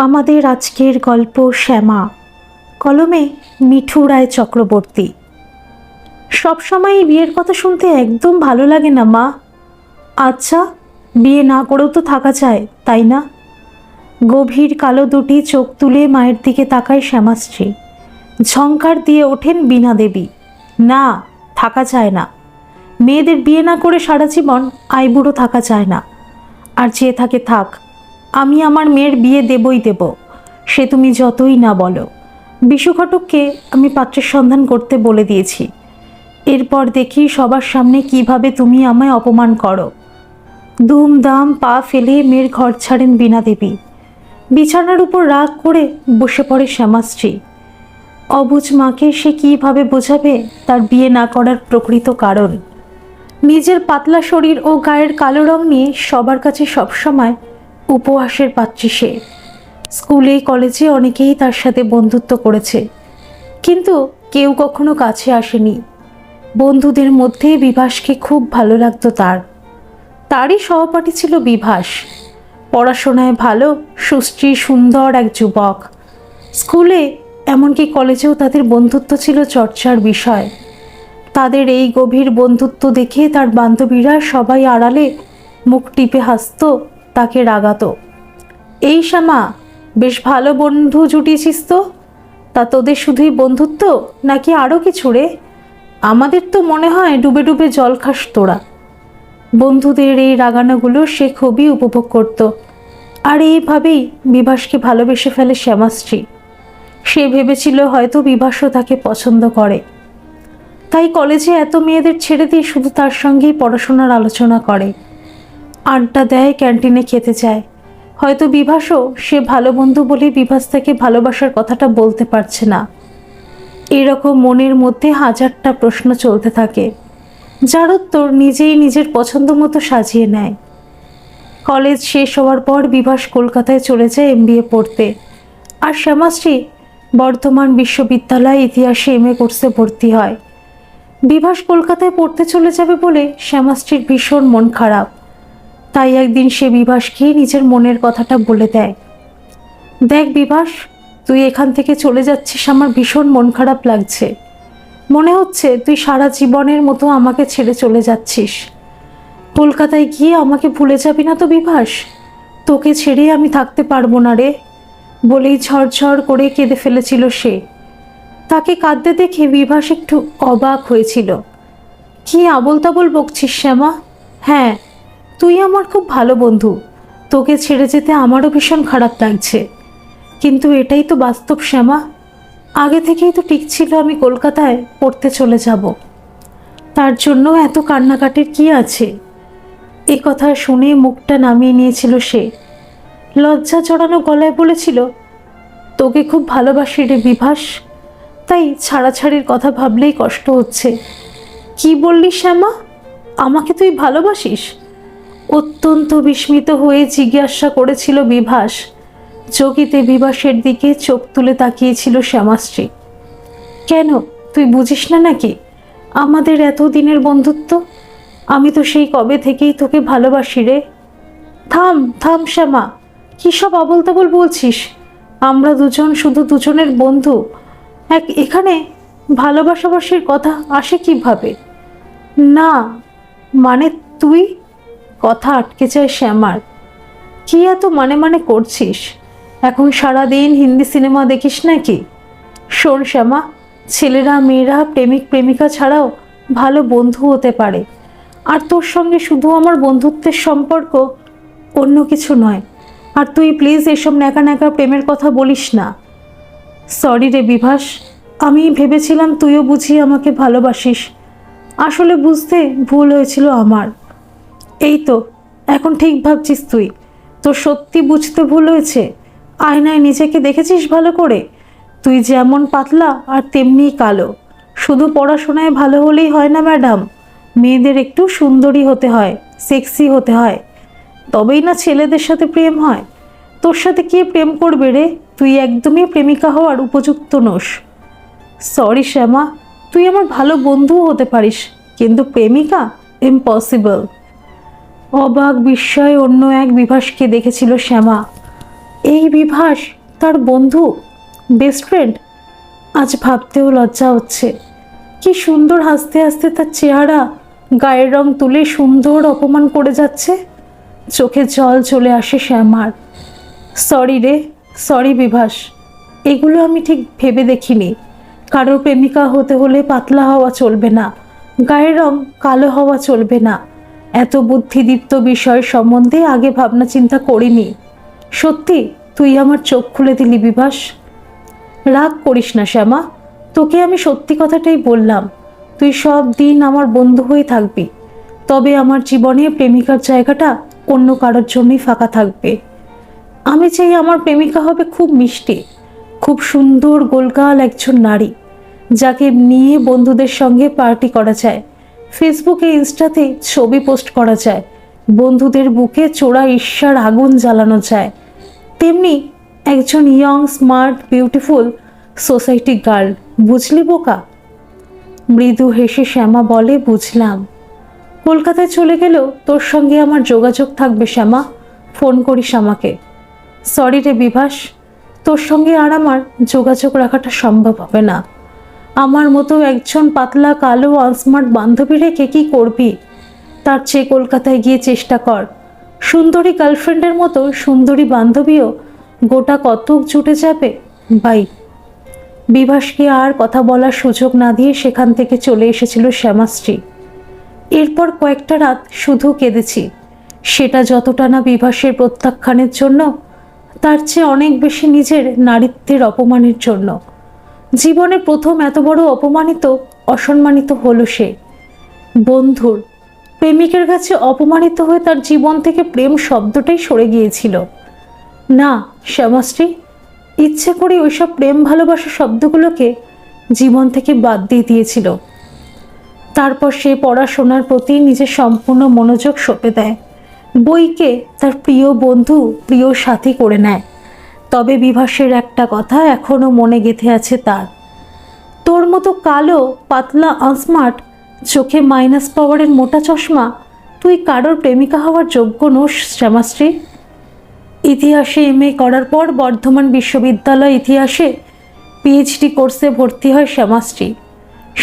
আমাদের আজকের গল্প শ্যামা, কলমে মিঠু রায় চক্রবর্তী। সবসময় বিয়ের কথা শুনতে একদম ভালো লাগে না মা। আচ্ছা, বিয়ে না করেও তো থাকা যায়, তাই না? গভীর কালো দুটি চোখ তুলে মায়ের দিকে তাকায় শ্যামাশ্রী। ঝংকার দিয়ে ওঠেন বীণা দেবী। না, থাকা যায় না। মেয়েদের বিয়ে না করে সারা জীবন আইবুড়ো থাকা যায় না। আর যে থাকে থাক, আমি আমার মেয়ের বিয়ে দেবই দেব, সে তুমি যতই না বলো। বিশু ঘটককে আমি পাত্রের সন্ধান করতে বলে দিয়েছি। এরপর দেখি সবার সামনে কিভাবে তুমি আমায় অপমান করো। দুমদাম পা ফেলে মেয়ের ঘর ছাড়েন বীণা দেবী। বিছানার উপর রাগ করে বসে পড়ে শ্যামাশ্রী। অবুঝ মাকে সে কিভাবে বোঝাবে তার বিয়ে না করার প্রকৃত কারণ। নিজের পাতলা শরীর ও গায়ের কালো রং নিয়ে সবার কাছে সবসময় উপহাসের পাত্রী সে। স্কুলে কলেজে অনেকেই তার সাথে বন্ধুত্ব করেছে, কিন্তু কেউ কখনো কাছে আসেনি। বন্ধুদের মধ্যে বিভাসকে খুব ভালো লাগতো তারই সহপাঠী ছিল বিভাস। পড়াশোনায় ভালো, সুশ্রী সুন্দর এক যুবক। স্কুলে এমনকি কলেজেও তাদের বন্ধুত্ব ছিল চর্চার বিষয়। তাদের এই গভীর বন্ধুত্ব দেখে তার বান্ধবীরা সবাই আড়ালে মুখ টিপে হাসত, তাকে রাগাতো। এই শ্যামা, বেশ ভালো বন্ধু জুটিয়েছিস তো। তা তোদের শুধুই বন্ধুত্ব নাকি আরও কিছু রে? আমাদের তো মনে হয় ডুবে ডুবে জল খাস তোরা। বন্ধুদের এই রাগানোগুলো সে খুবই উপভোগ করত। আর এইভাবেই বিভাসকে ভালোবেসে ফেলে শ্যামাশ্রী। সে ভেবেছিল হয়তো বিভাসও তাকে পছন্দ করে, তাই কলেজে এত মেয়েদের ছেড়ে দিয়ে শুধু তার সঙ্গেই পড়াশোনার আলোচনা করে, আড্ডা দেয়, ক্যান্টিনে খেতে যায়। হয়তো বিভাসও সে ভালো বন্ধু বলে বিভাস তাকে ভালোবাসার কথাটা বলতে পারছে না। এরকম মনের মধ্যে হাজারটা প্রশ্ন চলতে থাকে, যার উত্তর নিজেই নিজের পছন্দ মতো সাজিয়ে নেয়। কলেজ শেষ হওয়ার পর বিভাস কলকাতায় চলে যায় MBA পড়তে, আর শ্যামাশ্রী বর্ধমান বিশ্ববিদ্যালয়ে ইতিহাসে MA কোর্সে ভর্তি হয়। বিভাস কলকাতায় পড়তে চলে যাবে বলে শ্যামাশ্রীর ভীষণ মন খারাপ। তাই একদিন সে বিভাসকে নিজের মনের কথাটা বলে দেয়। দেখ বিভাস, তুই এখান থেকে চলে যাচ্ছিস, আমার ভীষণ মন খারাপ লাগছে। মনে হচ্ছে তুই সারা জীবনের মতো আমাকে ছেড়ে চলে যাচ্ছিস। কলকাতায় গিয়ে আমাকে ভুলে যাবি না তো বিভাস? তোকে ছেড়ে আমি থাকতে পারবো না রে, বলেই ঝরঝর করে কেঁদে ফেলেছিল সে। তাকে কাঁদতে দেখে বিভাস একটু অবাক হয়েছিল। কি আবোল তাবোল বকছিস শ্যামা? হ্যাঁ, তুই আমার খুব ভালো বন্ধু, তোকে ছেড়ে যেতে আমারও ভীষণ খারাপ লাগছে, কিন্তু এটাই তো বাস্তব শ্যামা। আগে থেকেই তো ঠিক ছিল আমি কলকাতায় পড়তে চলে যাব, তার জন্য এত কান্নাকাটির কি আছে? এ কথা শুনে মুখটা নামিয়ে নিয়েছিল সে। লজ্জা জড়ানো গলায় বলেছিল, তোকে খুব ভালোবাসি রে বিভাস, তাই ছাড়াছাড়ির কথা ভাবলেই কষ্ট হচ্ছে। কি বললি শ্যামা? আমাকে তুই ভালোবাসিস? অত্যন্ত বিস্মিত হয়ে জিজ্ঞাসা করেছিল বিভাস। চকিতে বিভাসের দিকে চোখ তুলে তাকিয়েছিল শ্যামাশ্রী। কেন, তুই বুঝিস না নাকি আমাদের এতদিনের বন্ধুত্ব? আমি তো সেই কবে থেকেই তোকে ভালোবাসি রে। থাম থাম শ্যামা, কী সব আবোল তাবোল বলছিস? আমরা দুজন শুধু দুজনের বন্ধু, এখানে ভালোবাসাবাসির কথা আসে কিভাবে? না মানে তুই? কথা আটকে যায় শ্যামার। কি এত মানে মানে করছিস? এখন সারাদিন হিন্দি সিনেমা দেখিস নাকি? শোন শ্যামা, ছেলেরা মেয়েরা প্রেমিক প্রেমিকা ছাড়াও ভালো বন্ধু হতে পারে, আর তোর সঙ্গে শুধু আমার বন্ধুত্বের সম্পর্ক, অন্য কিছু নয়। আর তুই প্লিজ এসব ন্যাকা ন্যাকা প্রেমের কথা বলিস না। সরি রে বিভাস, আমি ভেবেছিলাম তুইও বুঝি আমাকে ভালোবাসিস। আসলে বুঝতে ভুল হয়েছিল আমার। এই তো, এখন ঠিক ভাবছিস তুই? তোর সত্যি বুঝতে ভুল হয়েছে? আয়নায় নিজেকে দেখেছিস ভালো করে? তুই যেমন পাতলা আর তেমনি কালো। শুধু পড়াশোনায় ভালো হলেই হয় না ম্যাডাম, মেয়েদের একটু সুন্দরী হতে হয়, সেক্সি হতে হয়, তবেই না ছেলেদের সাথে প্রেম হয়। তোর সাথে কে প্রেম করবে রে? তুই একদমই প্রেমিকা হওয়ার উপযুক্ত নোস। সরি শ্যামা, তুই আমার ভালো বন্ধুও হতে পারিস, কিন্তু প্রেমিকা ইম্পসিবল। অবাক বিস্ময় অন্য এক বিভাসকে দেখেছিল শ্যামা। এই বিভাস তার বন্ধু, বেস্ট ফ্রেন্ড। আজ ভাবতেও লজ্জা হচ্ছে। কি সুন্দর হাসতে হাসতে তার চেহারা, গায়ের রং তুলে সুন্দর অপমান করে যাচ্ছে। চোখে জল চলে আসে শ্যামার। সরি রে, সরি বিভাস, এগুলো আমি ঠিক ভেবে দেখিনি। কারোর প্রেমিকা হতে হলে পাতলা হওয়া চলবে না, গায়ের রং কালো হওয়া চলবে না। এত বুদ্ধিদীপ্ত বিষয় সম্বন্ধে আগে ভাবনা চিন্তা করিনি। সত্যি তুই আমার চোখ খুলে দিলি বিভাস। রাগ করিস না শ্যামা, তোকে আমি সত্যি কথাটাই বললাম। তুই সব দিন আমার বন্ধু হয়ে থাকবি, তবে আমার জীবনে প্রেমিকার জায়গাটা অন্য কারোর জন্যই ফাঁকা থাকবে। আমি চাই আমার প্রেমিকা হবে খুব মিষ্টি, খুব সুন্দর গোলগাল একজন নারী, যাকে নিয়ে বন্ধুদের সঙ্গে পার্টি করা যায়, ফেসবুকে ইনস্টাতে ছবি পোস্ট করা যায়, বন্ধুদের বুকে চোরা ঈর্ষার আগুন জ্বালানো যায়। তেমনি একজন young smart beautiful society girl, বুঝলি বোকা? মৃদু হেসে শ্যামা বলে, বুঝলাম। কলকাতায় চলে গেলেও তোর সঙ্গে আমার যোগাযোগ থাকবে শ্যামা, ফোন করিস আমাকে। সরি রে বিভাস, তোর সঙ্গে আর আমার যোগাযোগ রাখাটা সম্ভব হবে না। আমার মতো একজন পাতলা কালো আনস্মার্ট বান্ধবী রেখে কী করবি? তার চেয়ে কলকাতায় গিয়ে চেষ্টা কর। সুন্দরী গার্লফ্রেন্ডের মতো সুন্দরী বান্ধবীও গোটা কতক জুটে যাবে। বাই। বিভাসকে আর কথা বলার সুযোগ না দিয়ে সেখান থেকে চলে এসেছিল শ্যামাশ্রী। এরপর কয়েকটা রাত শুধু কেঁদেছি, সেটা যতটা না বিভাসের প্রত্যাখ্যানের জন্য, তার চেয়ে অনেক বেশি নিজের নারীত্বের অপমানের জন্য। জীবনে প্রথম এত বড় অপমানিত, অসম্মানিত হলো সে। বন্ধুর, প্রেমিকের কাছে অপমানিত হয়ে তার জীবন থেকে প্রেম শব্দটাই সরে গিয়েছিল। না শ্যামাশ্রী, ইচ্ছে করে ওইসব প্রেম ভালোবাসা শব্দগুলোকে জীবন থেকে বাদ দিয়ে দিয়েছিল। তারপর সে পড়াশোনার প্রতি নিজের সম্পূর্ণ মনোযোগ সঁপে দেয়, বইকে তার প্রিয় বন্ধু, প্রিয় সাথী করে নেয়। তবে বিভাসের একটা কথা এখনো মনে গেঁথে আছে তার, তোর মতো কালো পাতলা আনস্মার্ট, চোখে মাইনাস পাওয়ারের মোটা চশমা, তুই কারোর প্রেমিকা হওয়ার যোগ্য নোস শ্যামাশ্রী। ইতিহাসে এমএ করার পর বর্ধমান বিশ্ববিদ্যালয় ইতিহাসে পিএইচডি কোর্সে ভর্তি হয় শ্যামাশ্রী।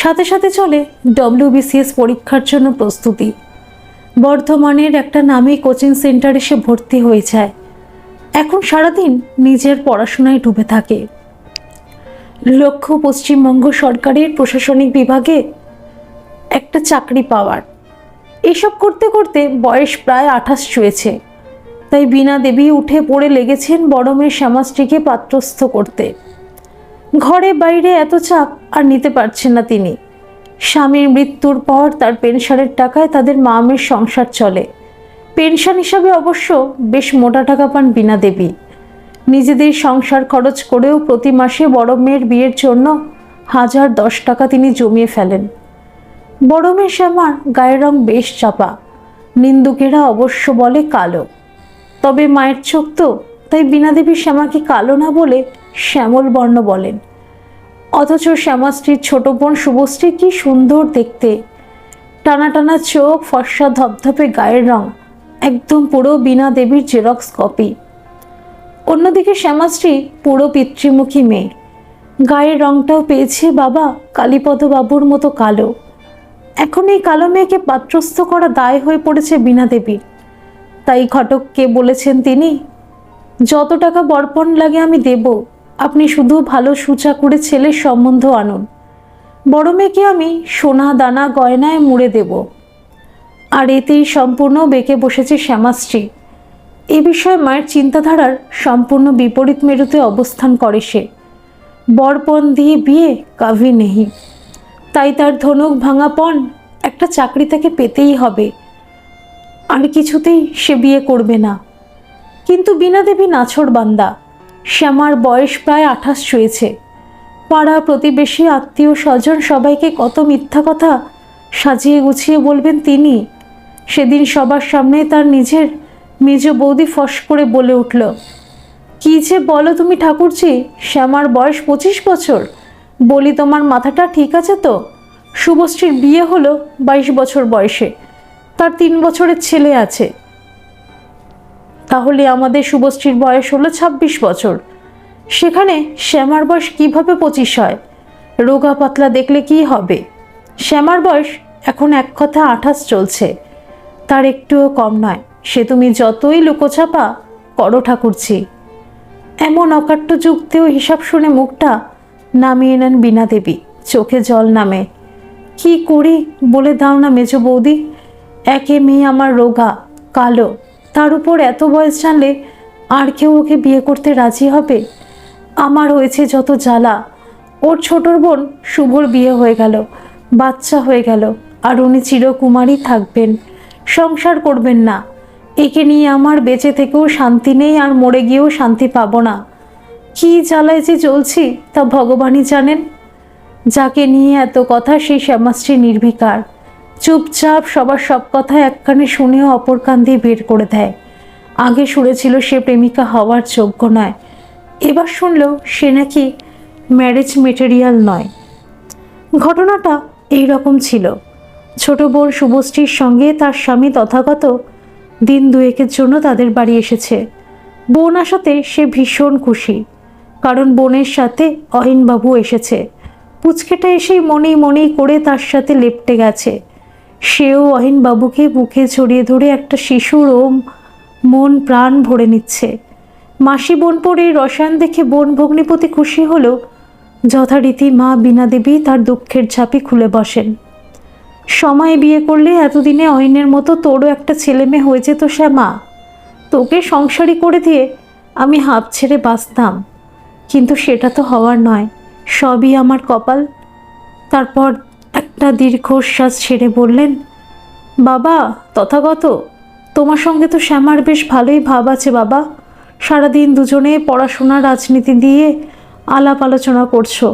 সাথে সাথে চলে ডব্লিউবিসিএস পরীক্ষার জন্য প্রস্তুতি। বর্ধমানের একটা নামী কোচিং সেন্টারে সে ভর্তি হয়ে যায়। এখন সারাদিন নিজের পড়াশোনায় ডুবে থাকে। লক্ষ্য পশ্চিমবঙ্গ সরকারের প্রশাসনিক বিভাগে একটা চাকরি পাওয়ার। এসব করতে করতে বয়স প্রায় 28 ছুঁয়েছে। তাই বীণা দেবী উঠে পড়ে লেগেছেন বড় মেয়ে শ্যামাশ্রীকে পাত্রস্থ করতে। ঘরে বাইরে এত চাপ আর নিতে পারছেন না তিনি। স্বামীর মৃত্যুর পর তার পেনশনের টাকায় তাদের মা মেয়ের সংসার চলে। পেনশন হিসাবে অবশ্য বেশ মোটা টাকা পান বীণা দেবী। নিজেদের সংসার খরচ করেও প্রতি মাসে বড় মেয়ের বিয়ের জন্য 1010 টাকা তিনি জমিয়ে ফেলেন। বড় মেয়ে শ্যামার গায়ের রং বেশ চাপা, নিন্দুকেরা অবশ্য বলে কালো। তবে মায়ের চোখ তো, তাই বীণা দেবী শ্যামাকে কালো না বলে শ্যামল বর্ণ বলেন। অথচ শ্যামাশ্রীর ছোট বোন শুভশ্রী কি সুন্দর দেখতে, টানা টানা চোখ, ফর্সা ধপধপে গায়ের রং, একদম পুরো বীণা দেবীর জেরক্স কপি। অন্যদিকে শ্যামাশ্রী পুরো পিতৃমুখী মেয়ে, গায়ের রংটাও পেয়েছে বাবা কালীপদ বাবুর মতো কালো। এখন এই কালো মেয়েকে পাত্রস্থ করা দায় হয়ে পড়েছে বীণা দেবীর। তাই ঘটককে বলেছেন তিনি, যত টাকা বর্পণ লাগে আমি দেব, আপনি শুধু ভালো সুচাকুরে ছেলের সম্বন্ধ আনুন। বড় মেয়েকে আমি সোনা দানা গয়নায় মুড়ে দেব। আর এতেই সম্পূর্ণ বেঁকে বসেছে শ্যামাশ্রী। এ বিষয়ে মায়ের চিন্তাধারার সম্পূর্ণ বিপরীত মেরুতে অবস্থান করে সে। বরপণ দিয়ে বিয়ে কাভি নেই। তাই তার ধনুক ভাঙাপণ, একটা চাকরি তাকে পেতেই হবে, আর কিছুতেই সে বিয়ে করবে না। কিন্তু বীণা দেবী নাছোড়বান্দা। শ্যামার বয়স প্রায় 28 ছুঁয়েছে। পাড়া প্রতিবেশী আত্মীয় স্বজন সবাইকে কত মিথ্যা কথা সাজিয়ে গুছিয়ে বলবেন তিনি। সেদিন সবার সামনে তার নিজের মেজ বৌদি ফস করে বলে উঠল, কি যে বলো তুমি ঠাকুরজি, শ্যামার বয়স 25 বছর। বলি তোমার মাথাটা ঠিক আছে তো? শুভশ্রীর বিয়ে হলো 22 বছর বয়সে, তার 3 বছরের ছেলে আছে। তাহলে আমাদের শুভশ্রীর বয়স হলো 26 বছর, সেখানে শ্যামার বয়স কিভাবে 25 হয়? রোগা পাতলা দেখলে কি হবে? শ্যামার বয়স এখন এক কথা 28 চলছে, তার একটুও কম নয়। সে তুমি যতই লুকোছাপা করো ঠাকুরছি। এমন অকাট্য যুক্তিও হিসাব শুনে মুখটা নামিয়ে নেন বীণা দেবী, চোখে জল নামে। কি করি বলে দাও না মেজ বৌদি। একে মেয়ে আমার রোগা, কালো, তার উপর এত বয়স জানলে আর কেউ ওকে বিয়ে করতে রাজি হবে? আমার হয়েছে যত জ্বালা। ওর ছোটর বোন শুভর বিয়ে হয়ে গেল, বাচ্চা হয়ে গেল, আর উনি চিরকুমারী থাকবেন, সংসার করবেন না। একে নিয়ে আমার বেঁচে থেকেও শান্তি নেই, আর মরে গিয়েও শান্তি পাবো না। কি জ্বালায় যে চলছি তা ভগবানই জানেন। যাকে নিয়ে এত কথা সেই শ্যামাশ্রী নির্বিকার, চুপচাপ সবার সব কথা এক কানে শুনেও অপর কান দিয়ে বের করে দেয়। আগে শুনেছিল সে প্রেমিকা হওয়ার যোগ্য নয়, এবার শুনল সে নাকি ম্যারেজ মেটেরিয়াল নয়। ঘটনাটা এই রকম ছিল। ছোট বোন শুভশ্রীর সঙ্গে তার স্বামী তথাগত দিন দুয়েকের জন্য তাদের বাড়ি এসেছে। বোন আসাতে সে ভীষণ খুশি, কারণ বোনের সাথে অহিনবাবু এসেছে। পুচকেটা এসেই মনেই মনেই করে তার সাথে লেপটে গেছে। সেও অহিনবাবুকে বুকে জড়িয়ে ধরে একটা শিশুর মন প্রাণ ভরে নিচ্ছে। মাসি বোন পরে রসায়ন দেখে বোন ভগ্নিপতি খুশি হলেও যথারীতি মা বীণা দেবী তার দুঃখের ঝাঁপি খুলে বসেন। সময় বিয়ে করলে এতদিনে অহিনের মতো তোরও একটা ছেলে মেয়ে হয়ে যেত শ্যামা। তোকে সংসারী করে দিয়ে আমি হাঁপ ছেড়ে বাঁচতাম, কিন্তু সেটা তো হওয়ার নয়, সবই আমার কপাল। তারপর একটা দীর্ঘশ্বাস ছেড়ে বললেন, বাবা তথাগত, তোমার সঙ্গে তো শ্যামার বেশ ভালোই ভাব আছে বাবা। সারাদিন দুজনে পড়াশোনা রাজনীতি দিয়ে আলাপ আলোচনা করছো।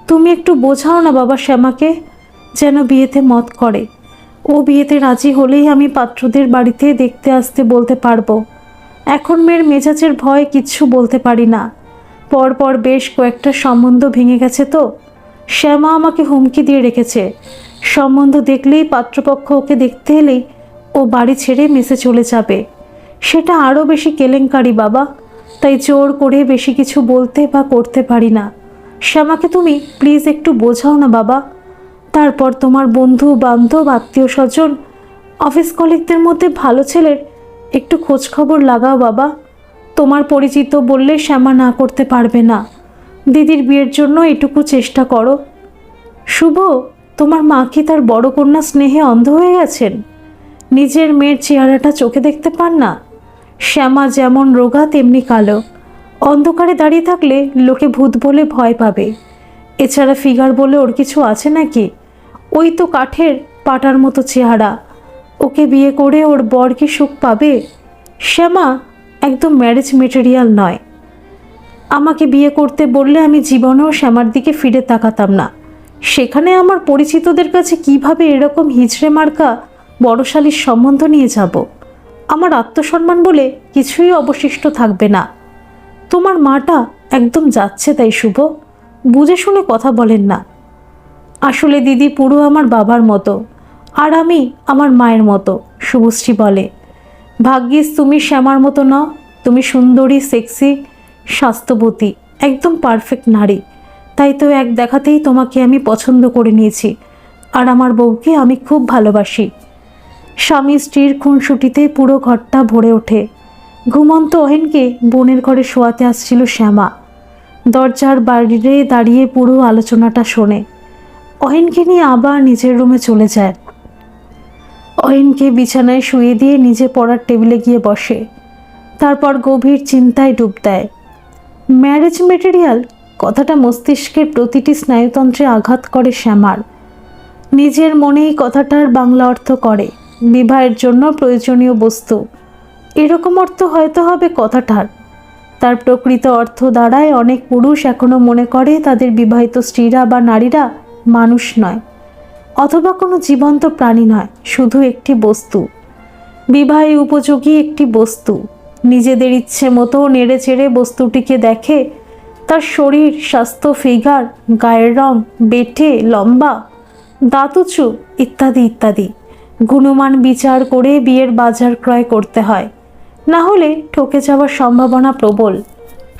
তুমি একটু বোঝাও না বাবা শ্যামাকে, যেন বিয়েতে মত করে। ও বিয়েতে রাজি হলেই আমি পাত্রদের বাড়িতে দেখতে আসতে বলতে পারবো। এখন মেয়ের মেজাজের ভয় কিচ্ছু বলতে পারি না। পরপর বেশ কয়েকটা সম্বন্ধ ভেঙে গেছে তো। শ্যামা আমাকে হুমকি দিয়ে রেখেছে, সম্বন্ধ দেখলেই পাত্রপক্ষ ওকে দেখতে এলেই ও বাড়ি ছেড়ে মেসে চলে যাবে। সেটা আরও বেশি কেলেঙ্কারি বাবা, তাই জোর করে বেশি কিছু বলতে বা করতে পারি না। শ্যামাকে তুমি প্লিজ একটু বোঝাও না বাবা। তারপর তোমার বন্ধু বান্ধব আত্মীয় স্বজন অফিস কলিগদের মধ্যে ভালো ছেলের একটু খোঁজ খবর লাগাও বাবা। তোমার পরিচিত বললে শ্যামা না করতে পারবে না। দিদির বিয়ের জন্য এটুকু চেষ্টা করো। শুভ, তোমার মা কি তার বড় কন্যা স্নেহে অন্ধ হয়ে গেছেন? নিজের মেয়ের চেহারাটা চোখে দেখতে পান না? শ্যামা যেমন রোগা তেমনি কালো, অন্ধকারে দাঁড়িয়ে থাকলে লোকে ভূত বলে ভয় পাবে। এছাড়া ফিগার বলে ওর কিছু আছে নাকি? ওই তো কাঠের পাটার মতো চেহারা। ওকে বিয়ে করে ওর বর কি সুখ পাবে? শ্যামা একদম ম্যারেজ মেটেরিয়াল নয়। আমাকে বিয়ে করতে বললে আমি জীবনেও শ্যামার দিকে ফিরে তাকাতাম না। সেখানে আমার পরিচিতদের কাছে কিভাবে এরকম হিজড়ে মার্কা বড়শালীর সম্বন্ধ নিয়ে যাব? আমার আত্মসম্মান বলে কিছুই অবশিষ্ট থাকবে না। তোমার মাটা একদম যাচ্ছে তাই শুভ, বুঝে শুনে কথা বলেন না। আসলে দিদি পুরো আমার বাবার মতো, আর আমি আমার মায়ের মতো, শুভশ্রী বলে। ভাগ্যিস তুমি শ্যামার মতো নও। তুমি সুন্দরী, সেক্সি, স্বাস্থ্যবতী, একদম পারফেক্ট নারী। তাই তো এক দেখাতেই তোমাকে আমি পছন্দ করে নিয়েছি, আর আমার বউকে আমি খুব ভালোবাসি। স্বামী স্ত্রীর খুনসুটিতে পুরো ঘরটা ভরে ওঠে। ঘুমন্ত অহিনকে বোনের ঘরে শোয়াতে আসছিল শ্যামা। দরজার বাইরে দাঁড়িয়ে পুরো আলোচনাটা শোনে। অহিনকে নিয়ে আবার নিজের রুমে চলে যায়। অহিনকে বিছানায় শুয়ে দিয়ে নিজে পড়ার টেবিলে গিয়ে বসে। তারপর গভীর চিন্তায় ডুব দেয়। ম্যারেজ মেটেরিয়াল কথাটা মস্তিষ্কের প্রতিটি স্নায়ুতন্ত্রে আঘাত করে শ্যামার। নিজের মনেই কথাটার বাংলা অর্থ করে বিবাহের জন্য প্রয়োজনীয় বস্তু। এরকম অর্থ হয়তো হবে কথাটার। তার প্রকৃত অর্থ দাঁড়ায় অনেক পুরুষ এখনো মনে করে তাদের বিবাহিত স্ত্রীরা বা নারীরা মানুষ নয়, অথবা কোনো জীবন্ত প্রাণী নয়, শুধু একটি বস্তু, বিবাহে উপযোগী একটি বস্তু। নিজেদের ইচ্ছে মতো নেড়ে চেড়ে বস্তুটিকে দেখে, তার শরীর, স্বাস্থ্য, ফিগার, গায়ের রং, বেঁটে, লম্বা, দাঁত উঁচু ইত্যাদি ইত্যাদি গুণমান বিচার করে বিয়ের বাজার ক্রয় করতে হয়। না হলে ঠকে যাওয়ার সম্ভাবনা প্রবল।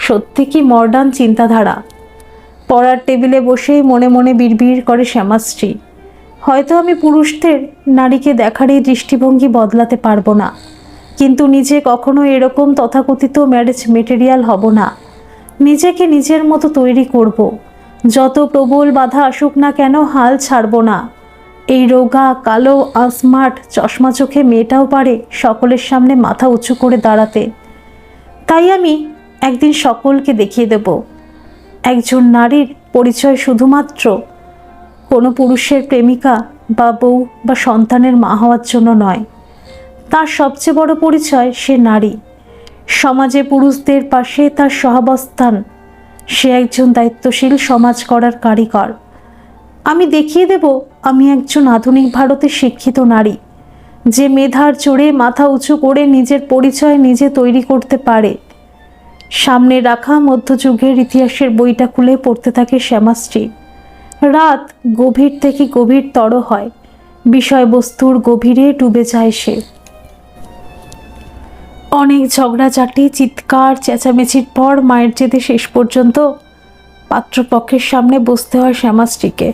সত্যি কি মডার্ন চিন্তাধারা। পড়ার টেবিলে বসেই মনে মনে বিড়বিড় করে শ্যামাশ্রী, হয়তো আমি পুরুষদের নারীকে দেখার এই দৃষ্টিভঙ্গি বদলাতে পারবো না, কিন্তু নিজে কখনো এরকম তথাকথিত ম্যারেজ মেটেরিয়াল হব না। নিজেকে নিজের মতো তৈরি করব। যত প্রবল বাধা আসুক না কেন হাল ছাড়ব না। এই রোগা কালো আস্মার্ট চশমা চোখে মেয়েটাও পারে সকলের সামনে মাথা উঁচু করে দাঁড়াতে। তাই আমি একদিন সকলকে দেখিয়ে দেব, একজন নারীর পরিচয় শুধুমাত্র কোনো পুরুষের প্রেমিকা বা বউ বা সন্তানের মা হওয়ার জন্য নয়। তার সবচেয়ে বড় পরিচয় সে নারী, সমাজে পুরুষদের পাশে তার সহাবস্থান। সে একজন দায়িত্বশীল সমাজ গড়ার কারিগর। আমি দেখিয়ে দেব আমি একজন আধুনিক ভারতের শিক্ষিত নারী, যে মেধার জোরে মাথা উঁচু করে নিজের পরিচয় নিজে তৈরি করতে পারে। সামনে রাখা মধ্যযুগের ইতিহাসের বইটা খুলে পড়তে থাকে শ্যামাশ্রী। রাত গভীর থেকে গভীরতর হয়, বিষয়বস্তুর গভীরে ডুবে যায় সে। অনেক ঝগড়াঝাটি, চিৎকার চেঁচামেচির পর মায়ের জেদে শেষ পর্যন্ত পাত্রপক্ষের সামনে বসতে হয় শ্যামাশ্রীকে।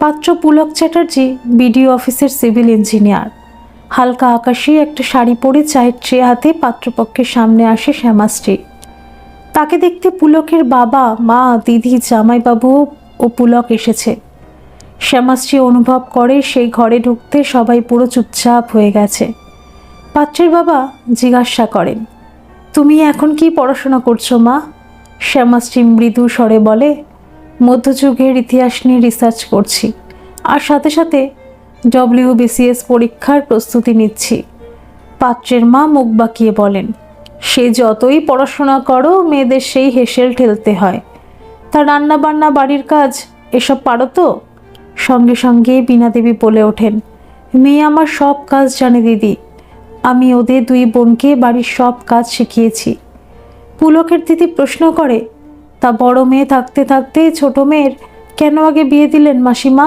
পাত্র পুলক চ্যাটার্জি বিডিও অফিসের সিভিল ইঞ্জিনিয়ার। হালকা আকাশে একটা শাড়ি পরে চায়ের ট্রে হাতে পাত্রপক্ষের সামনে আসে শ্যামাশ্রী। তাকে দেখতে পুলকের বাবা, মা, দিদি, জামাইবাবু ও পুলক এসেছে। শ্যামাশ্রী অনুভব করে সেই ঘরে ঢুকতে সবাই পুরো চুপচাপ হয়ে গেছে। পাত্রের বাবা জিজ্ঞাসা করেন, তুমি এখন কি পড়াশোনা করছো মা? শ্যামাশ্রী মৃদু স্বরে বলে, মধ্যযুগের ইতিহাস নিয়ে রিসার্চ করছি, আর সাথে সাথে WBCS পরীক্ষার প্রস্তুতি নিচ্ছি। পাত্রের মা মুখ বাঁকিয়ে বলেন, সে যতই পড়াশোনা করো মেয়েদের সেই হেসেল ঠেলতে হয়। তা রান্না বান্না, বাড়ির কাজ এসব পারো তো? সঙ্গে সঙ্গে বীণা দেবী বলে ওঠেন, মেয়ে আমার সব কাজ জানে দিদি, আমি ওদের দুই বোনকে বাড়ির সব কাজ শিখিয়েছি। পুলকের দিদি প্রশ্ন করে, তা বড় মেয়ে থাকতে থাকতে ছোট মেয়ের কেন আগে বিয়ে দিলেন মাসিমা?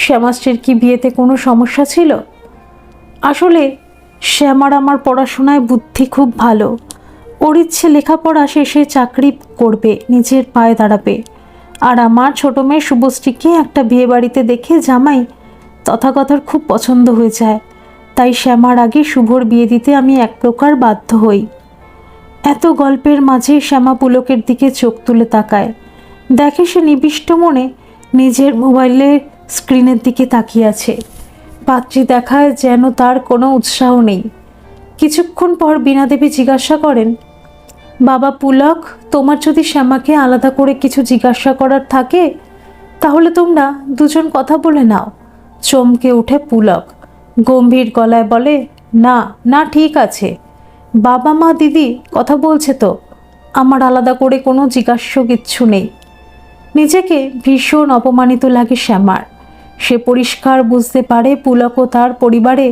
শ্যামাশ্রীর কি বিয়েতে কোনো সমস্যা ছিল? আসলে শ্যামার আমার পড়াশোনায় বুদ্ধি খুব ভালো। ওর ইচ্ছে লেখাপড়া শেষে চাকরি করবে, নিজের পায়ে দাঁড়াবে। আর আমার ছোট মেয়ে শুভশ্রীকে একটা বিয়ে বাড়িতে দেখে জামাই তথাকথার খুব পছন্দ হয়ে যায়। তাই শ্যামার আগে শুভর বিয়ে দিতে আমি এক প্রকার বাধ্য হই। এত গল্পের মাঝে শ্যামা পুলকের দিকে চোখ তুলে তাকায়। দেখে সে নিবিষ্ট মনে নিজের মোবাইলের স্ক্রিনের দিকে তাকিয়ে আছে। পাত্রী দেখায় যেন তার কোনো উৎসাহ নেই। কিছুক্ষণ পর বীণা দেবী জিজ্ঞাসা করেন, বাবা পুলক, তোমার যদি শ্যামাকে আলাদা করে কিছু জিজ্ঞাসা করার থাকে তাহলে তোমরা দুজন কথা বলে নাও। চমকে উঠে পুলক, গম্ভীর গলায় বলে, না না, ঠিক আছে, বাবা মা দিদি কথা বলছে তো, আমার আলাদা করে কোনো জিজ্ঞাস্য কিচ্ছু নেই। নিজেকে ভীষণ অপমানিত লাগে শ্যামার। সে পরিষ্কার বুঝতে পারে পুলক ও তার পরিবারে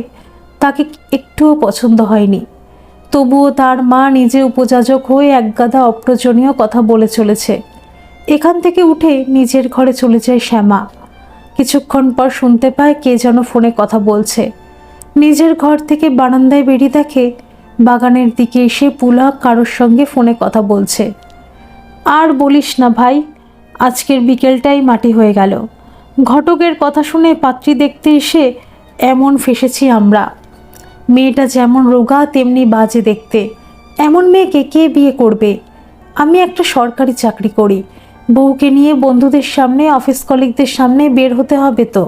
তাকে একটুও পছন্দ হয়নি। তবুও তার মা নিজে উপযাজক হয়ে একগাদা অপ্রয়োজনীয় কথা বলে চলেছে। এখান থেকে উঠে নিজের ঘরে চলে যায় শ্যামা। কিছুক্ষণ পর শুনতে পায় কে যেন ফোনে কথা বলছে। নিজের ঘর থেকে বারান্দায় বেরিয়ে দেখে বাগানের দিকে এসে পুলক কারোর সঙ্গে ফোনে কথা বলছে। আর বলিস না ভাই, আজকের বিকেলটাই মাটি হয়ে গেল। ঘটকের কথা শুনে পাত্রী দেখতে এসে এমন ফেসেছি আমরা। মেয়েটা যেমন রোগা তেমনি বাজে দেখতে, এমন মেয়েকে কে বিয়ে করবে? আমি একটা সরকারি চাকরি করি, বউকে নিয়ে বন্ধুদের সামনে, অফিস কলিগদের সামনে বের হতে হবে তো।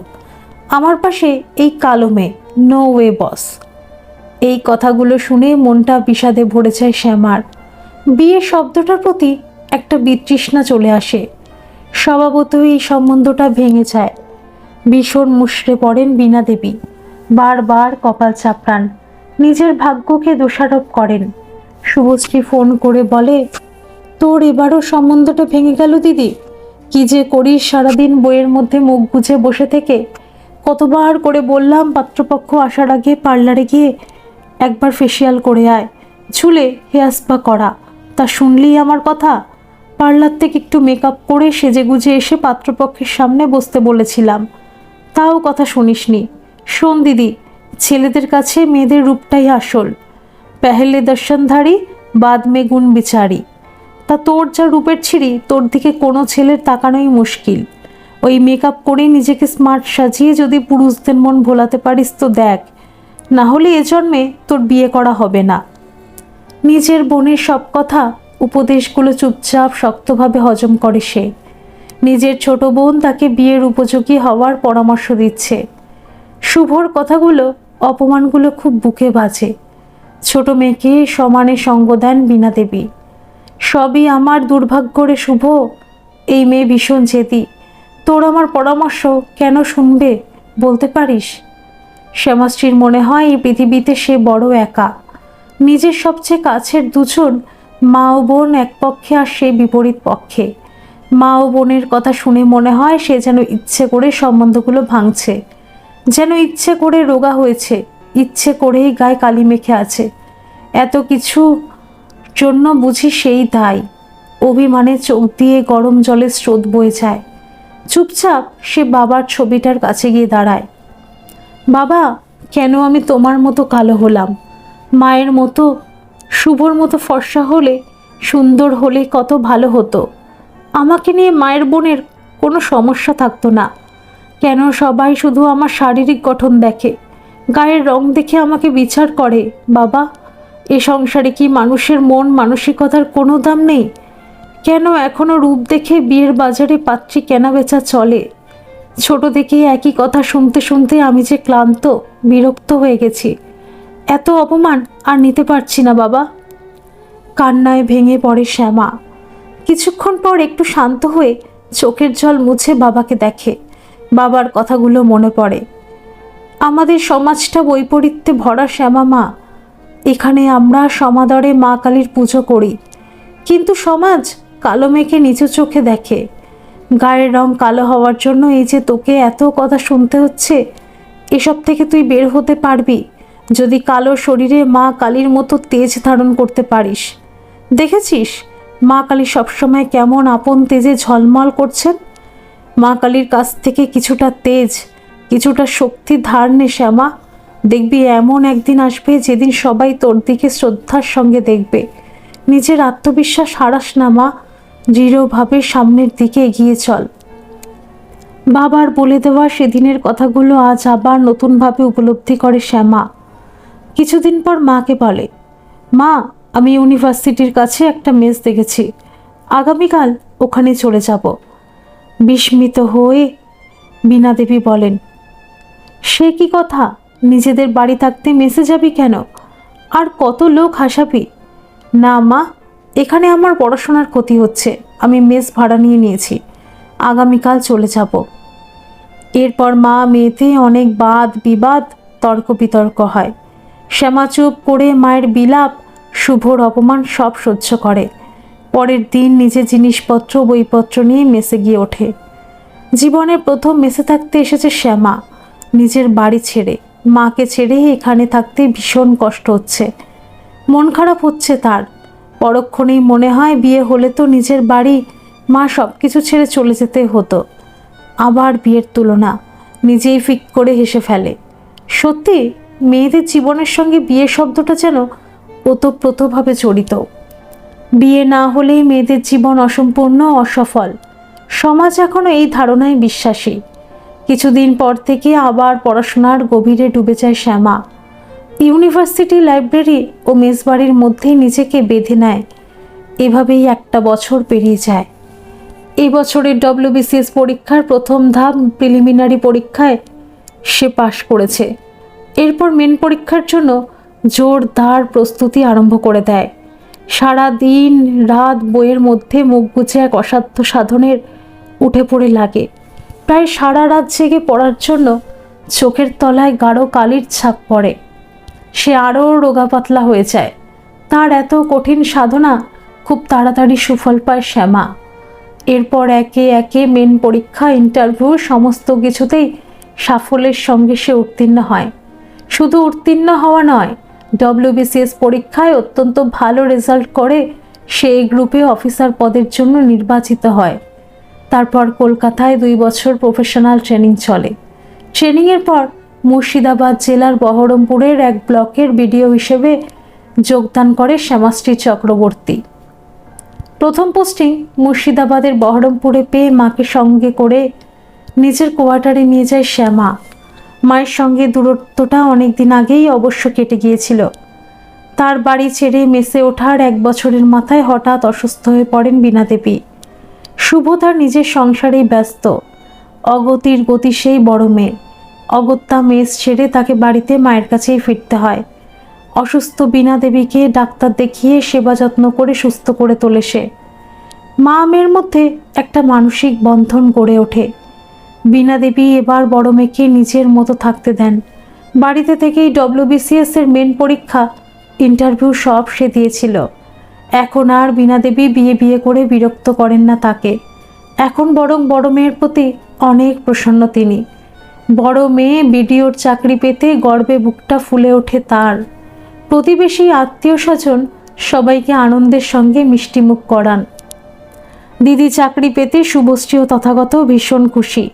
আমার পাশে এই কালো মেয়ে, নো ওয়ে বস। এই কথাগুলো শুনে মনটা বিষাদে ভরে যায় শ্যামার। বিয়ে শব্দটার প্রতি একটা বিতৃষ্ণা চলে আসে। স্বভাবতই এই সম্বন্ধটা ভেঙে যায়। ভীষণ মুষড়ে পড়েন বীণা দেবী। বারবার কপাল চাপড়ান, নিজের ভাগ্যকে দোষারোপ করেন। শুভশ্রী ফোন করে বলে, তোর এবারও সম্বন্ধটা ভেঙে গেল দিদি। কি যে করিস সারাদিন বইয়ের মধ্যে মুখ গুজে বসে থেকে। কতবার করে বললাম পাত্রপক্ষ আসার আগে পার্লারে গিয়ে একবার ফেসিয়াল করে আয়, চুলে হেয়ার স্পা করা। তা শুনলি আমার কথা? পার্লার থেকে একটু মেকআপ করে সেজে গুজে এসে পাত্রপক্ষের সামনে বসতে বলেছিলাম, তাও কথা শুনিসনি। শোন দিদি, ছেলেদের কাছে মেয়েদের রূপটাই আসল। পেহলে দর্শনধারী বাদ মে গুণ বিচারি। তা তোর যা রূপের ছিঁড়ি, তোর দিকে কোনো ছেলের তাকানোই মুশকিল। ওই মেকআপ করে নিজেকে স্মার্ট সাজিয়ে যদি পুরুষদের মন ভোলাতে পারিস তো দেখ, না হলে এ জন্মে তোর বিয়ে করা হবে না। নিজের বোনের সব কথা উপদেশগুলো চুপচাপ শক্তভাবে হজম করে সে। নিজের ছোট বোন তাকে বিয়ের উপযোগী হওয়ার পরামর্শ দিচ্ছে। শুভর কথাগুলো, অপমানগুলো খুব বুকে বাজে। ছোট মেয়েকে সমানে সঙ্গ দেন বীণা দেবী। সবই আমার দুর্ভাগ্য রে শুভ, এই মেয়ে ভীষণ জেদি। তোর আমার পরামর্শ কেন শুনবে বলতে পারিস? শ্যামাশ্রীর মনে হয় এই পৃথিবীতে সে বড় একা। নিজের সবচেয়ে কাছের দুজন মা ও বোন এক পক্ষে আর সে বিপরীত পক্ষে। মা ও বোনের কথা শুনে মনে হয় সে যেন ইচ্ছে করে সম্বন্ধগুলো ভাঙছে, যেন ইচ্ছে করে রোগা হয়েছে, ইচ্ছে করেই গায়ে কালি মেখে আছে। এত কিছু জন্য বুঝি সেই দায়। অভিমানে চোখ দিয়ে গরম জলের স্রোত বয়ে যায়। চুপচাপ সে বাবার ছবিটার কাছে গিয়ে দাঁড়ায়। বাবা, কেন আমি তোমার মতো কালো হলাম? মায়ের মতো, শুভর মতো ফর্সা হলে, সুন্দর হলে কত ভালো হতো। আমাকে নিয়ে মায়ের বোনের কোনো সমস্যা থাকতো না। কেন সবাই শুধু আমার শারীরিক গঠন দেখে, গায়ের রং দেখে আমাকে বিচার করে? বাবা, এ সংসারে কি মানুষের মন মানসিকতার কোনো দাম নেই? কেন এখনো রূপ দেখে বিয়ের বাজারে পাত্রী কেনা বেচা চলে? ছোট থেকে একই কথা শুনতে শুনতে আমি যে ক্লান্ত, বিরক্ত হয়ে গেছি। এত অপমান আর নিতে পারছি না বাবা। কান্নায় ভেঙে পড়ে শ্যামা। কিছুক্ষণ পর একটু শান্ত হয়ে চোখের জল মুছে বাবাকে দেখে। বাবার কথাগুলো মনে পড়ে। আমাদের সমাজটা বৈপরীত্যে ভরা শ্যামা মা। এখানে আমরা সমাদরে মা কালীর পুজো করি, কিন্তু সমাজ কালো মেয়েকে নিচু চোখে দেখে। গায়ের রং কালো হওয়ার জন্য এই যে তোকে এত কথা শুনতে হচ্ছে, এসব থেকে তুই বের হতে পারবি যদি কালো শরীরে মা কালীর মতো তেজ ধারণ করতে পারিস। দেখেছিস মা কালী সবসময় কেমন আপন তেজে ঝলমল করছেন? মা কালীর কাছ থেকে কিছুটা তেজ, কিছুটা শক্তি ধার নে শ্যামা। দেখবি এমন একদিন আসবে যেদিন সবাই তোর দিকে শ্রদ্ধার সঙ্গে দেখবে। নিজের আত্মবিশ্বাস হারাস না মা, দৃঢ়ভাবে সামনের দিকে এগিয়ে চল। বাবার বলে দেওয়া সেদিনের কথাগুলো আজ আবার নতুনভাবে উপলব্ধি করে শ্যামা। কিছুদিন পর মাকে বলে, মা, আমি ইউনিভার্সিটির কাছে একটা মেস দেখেছি, আগামীকাল ওখানে চলে যাব। বিস্মিত হয়ে বীণা দেবী বলেন, সে কি কথা? নিজেদের বাড়ি থাকতে মেসে যাবি কেন? আর কত লোক হাসাবি? না মা, এখানে আমার পড়াশোনার ক্ষতি হচ্ছে, আমি মেস ভাড়া নিয়ে নিয়েছি, আগামীকাল চলে যাব। এরপর মা মেয়েতে অনেক বাদ বিবাদ, তর্ক বিতর্ক হয়। শ্যামা চুপ করে মায়ের বিলাপ, শুভর অপমান সব সহ্য করে। পরের দিন নিজের জিনিসপত্র বইপত্র নিয়ে মেসে গিয়ে ওঠে। জীবনের প্রথম মেসে থাকতে এসেছে শ্যামা, নিজের বাড়ি ছেড়ে। মাকে ছেড়ে এখানে থাকতে ভীষণ কষ্ট হচ্ছে, মন খারাপ হচ্ছে তার। পরক্ষণেই মনে হয় বিয়ে হলে তো নিজের বাড়ি, মা সব কিছু ছেড়ে চলে যেতে হতো। আবার বিয়ের তুলনা, নিজেই ফিক করে হেসে ফেলে। সত্যি মেয়েদের জীবনের সঙ্গে বিয়ে শব্দটা যেন ওতপ্রোতভাবে জড়িত। বিয়ে না হলেই মেয়েদের জীবন অসম্পূর্ণ, অসফল। সমাজ এখনো এই ধারণায় বিশ্বাসী। কিছুদিন পর থেকে আবার পড়াশোনার গভীরে ডুবে যায় শ্যামা। ইউনিভার্সিটি, লাইব্রেরি ও মেসবাড়ির মধ্যেই নিজেকে বেঁধে নেয়। এভাবেই একটা বছর পেরিয়ে যায়। এই বছরের WBCS পরীক্ষার প্রথম ধাপ প্রিলিমিনারি পরীক্ষায় সে পাশ করেছে। এরপর মেন পরীক্ষার জন্য জোরদার প্রস্তুতি আরম্ভ করে দেয়। সারা দিন রাত বইয়ের মধ্যে মুখ গুজে এক অসাধ্য সাধনের উঠে পড়ে লাগে। প্রায় সারা রাত জেগে পড়ার জন্য চোখের তলায় গাঢ় কালির ছাপ পড়ে। সে আরও রোগা পাতলা হয়ে যায়। তার এত কঠিন সাধনা খুব তাড়াতাড়ি সুফল পায় শ্যামা। এরপর একে একে মেন পরীক্ষা, ইন্টারভিউ সমস্ত কিছুতেই সাফল্যের সঙ্গে সে উত্তীর্ণ হয়। শুধু উত্তীর্ণ হওয়া নয়, WBCS পরীক্ষায় অত্যন্ত ভালো রেজাল্ট করে সে এই গ্রুপে অফিসার পদের জন্য নির্বাচিত হয়। তারপর কলকাতায় 2 বছর প্রফেশনাল ট্রেনিং চলে। ট্রেনিংয়ের পর মুর্শিদাবাদ জেলার বহরমপুরের এক ব্লকের BDO হিসেবে যোগদান করে শ্যামাশ্রী চক্রবর্তী। প্রথম পোস্টিং মুর্শিদাবাদের বহরমপুরে পেয়ে মাকে সঙ্গে করে নিজের কোয়ার্টারে নিয়ে যায় শ্যামা। মায়ের সঙ্গে দূরত্বটা অনেক দিন আগেই অবশ্য কেটে গিয়েছিল। তার বাড়ি ছেড়ে মেসে ওঠার 1 বছরের মাথায় হঠাৎ অসুস্থ হয়ে পড়েন বীণা দেবী। শুভ তার নিজের সংসারেই ব্যস্ত। অগতির গতি সেই বড় মেয়ে। অগত্যা মেস ছেড়ে তাকে বাড়িতে মায়ের কাছেই ফিরতে হয়। অসুস্থ বীণা দেবীকে ডাক্তার দেখিয়ে সেবা যত্ন করে সুস্থ করে তোলে সে। মা মেয়ের মধ্যে একটা মানসিক বন্ধন গড়ে ওঠে। বীণা দেবী এবার বড় মেয়েকে নিজের মতো থাকতে দেন। বাড়িতে থেকেই WBCS এর মেন পরীক্ষা, ইন্টারভিউ সব সে দিয়েছিল। এখন আর বীণা দেবী বিয়ে করে বিরক্ত করেন না তাকে। এখন বরং বড় মেয়ের প্রতি অনেক প্রসন্ন তিনি। বড় মেয়ে বিডিওর চাকরি পেতে গর্বে বুকটা ফুলে ওঠে তার। প্রতিবেশী আত্মীয় স্বজন সবাইকে আনন্দের সঙ্গে মিষ্টিমুখ করান। দিদি চাকরি পেতে শুভশ্রীও তথাগত ভীষণ খুশি।